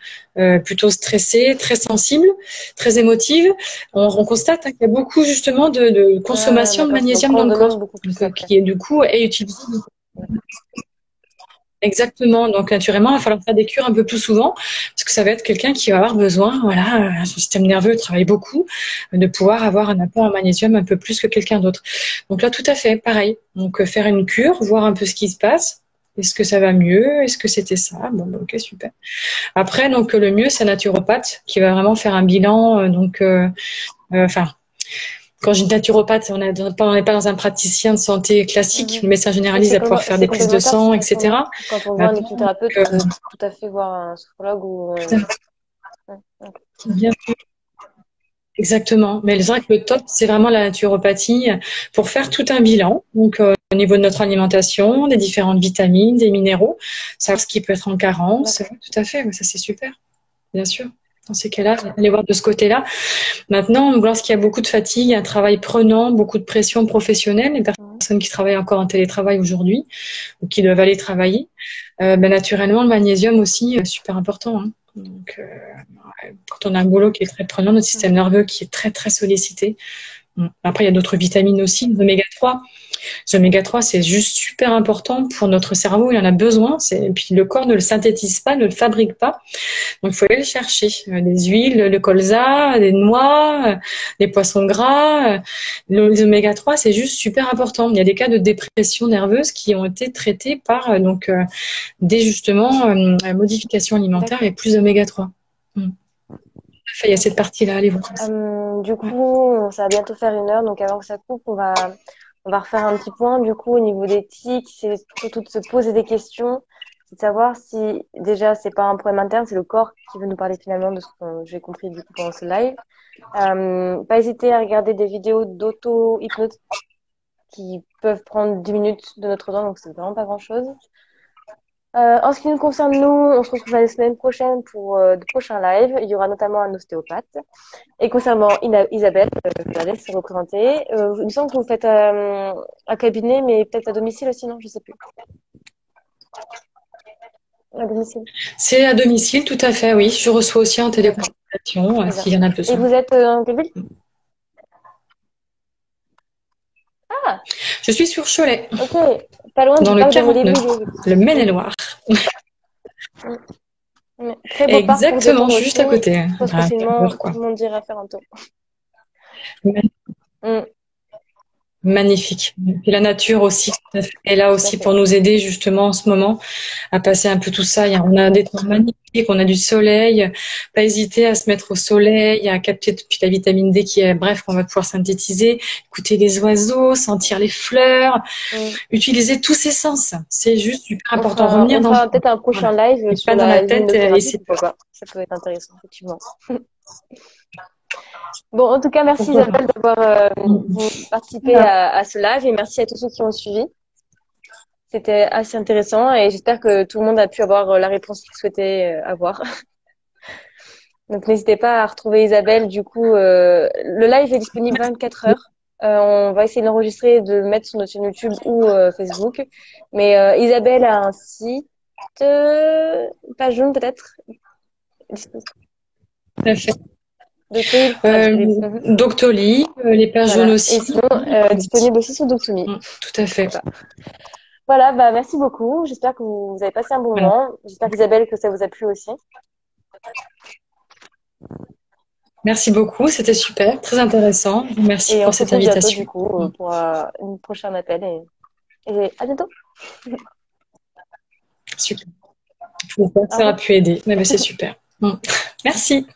plutôt stressées, très sensibles, très émotives. On constate qu'il y a beaucoup justement de consommation de magnésium dans le corps, qui est du coup est utilisé. Exactement. Donc, naturellement, il va falloir faire des cures un peu plus souvent parce que ça va être quelqu'un qui va avoir besoin, voilà, son système nerveux travaille beaucoup, de pouvoir avoir un apport en magnésium un peu plus que quelqu'un d'autre. Donc là, tout à fait, pareil. Donc, faire une cure, voir un peu ce qui se passe. Est-ce que ça va mieux? Est-ce que c'était ça? Bon, ben, ok, super. Après, donc, le mieux, c'est un naturopathe qui va vraiment faire un bilan. Enfin, quand je dis naturopathe, on n'est pas dans un praticien de santé classique. Le médecin Et généraliste va pouvoir faire c'est des prises de complémentaire de sang, toute façon, non? etc. Quand on voit un Maintenant, hypnothérapeute, euh, on peut tout à fait voir un sophrologue ou... ouais, ok. bien sûr, exactement. Mais c'est vrai que le top, c'est vraiment la naturopathie pour faire tout un bilan. Donc, au niveau de notre alimentation, des différentes vitamines, des minéraux, savoir ce qui peut être en carence. D'accord. Tout à fait, ouais, ça c'est super, bien sûr. Dans ces cas-là, aller voir de ce côté-là. Maintenant, lorsqu'il y a beaucoup de fatigue, un travail prenant, beaucoup de pression professionnelle, les Mhm. personnes qui travaillent encore en télétravail aujourd'hui ou qui doivent aller travailler, ben, naturellement, le magnésium aussi, super important. Hein. Donc, quand on a un boulot qui est très prenant, notre système nerveux qui est très, très sollicité. Après, il y a d'autres vitamines aussi, l'oméga 3. L'oméga 3, c'est juste super important pour notre cerveau, il en a besoin. Et puis le corps ne le synthétise pas, ne le fabrique pas. Donc, il faut aller le chercher. Les huiles, le colza, les noix, les poissons gras. Les oméga 3, c'est juste super important. Il y a des cas de dépression nerveuse qui ont été traités par des justement modifications alimentaires avec plus d'oméga 3. Enfin, il y a cette Ok. partie-là, allez voir. Du coup, ça va bientôt faire 1 heure, donc avant que ça coupe, on va refaire un petit point. Du coup, au niveau des tics, c'est surtout de se poser des questions, c'est de savoir si déjà c'est pas un problème interne, c'est le corps qui veut nous parler finalement de ce que j'ai compris du coup pendant ce live. Pas hésiter à regarder des vidéos d'auto-hypnose qui peuvent prendre 10 minutes de notre temps, donc c'est vraiment pas grand-chose. En ce qui nous concerne, nous, on se retrouve la semaine prochaine pour de prochains lives. Il y aura notamment un ostéopathe. Et concernant Isabelle, je la laisse se représenter. Il me semble que vous faites un cabinet, mais peut-être à domicile aussi, non? Je sais plus. À domicile. C'est à domicile, tout à fait, oui. Je reçois aussi en D'accord, téléconsultation très bien. s'il y en a Et besoin. vous êtes en quelle ville? Ah, Je suis sur Cholet, ok. Pas loin dans du le parc de 49, Montlévrier. le Maine-et-Loire. Très beau parc pour Exactement, détendre je suis juste aussi. à côté, Je pense à un quart facilement, d'heure, quoi. tout le monde dirait faire un tour. Mm, Magnifique. Et la nature aussi est là tout à aussi fait. pour nous aider justement en ce moment à passer un peu tout ça. On a des temps magnifiques, on a du soleil. Pas hésiter à se mettre au soleil, à capter puis la vitamine D qui est, bref, qu'on va pouvoir synthétiser, écouter les oiseaux, sentir les fleurs, Mm. utiliser tous ces sens. C'est juste super important. On Revenir dans le fera peut-être un voilà. prochain live Et sur pas dans la la tête et luminothérapie, essayer de pourquoi pas. Ça peut être intéressant, effectivement. Bon, en tout cas, merci pourquoi pas. Isabelle d'avoir participé Voilà. à ce live et merci à tous ceux qui ont suivi. C'était assez intéressant et j'espère que tout le monde a pu avoir la réponse qu'il souhaitait avoir. Donc, n'hésitez pas à retrouver Isabelle. Du coup, le live est disponible 24 heures. On va essayer de l'enregistrer et de le mettre sur notre chaîne YouTube ou Facebook. Mais Isabelle a un site, page jaune peut-être, Tout à fait. Doctolib sera disponible. Mhm. Doctolib, les pages jaunes Voilà. Et aussi. sinon, disponible aussi sur Doctolib. Tout à fait. Voilà, bah merci beaucoup. J'espère que vous avez passé un bon Voilà. moment. J'espère qu'Isabelle, que ça vous a plu aussi. Merci beaucoup, c'était super, très intéressant. Merci Et on pour se cette retrouve bientôt du invitation. coup pour un prochain appel et à bientôt. Super. J'espère que Au ça a revoir. pu aider. Mais c'est super. Merci.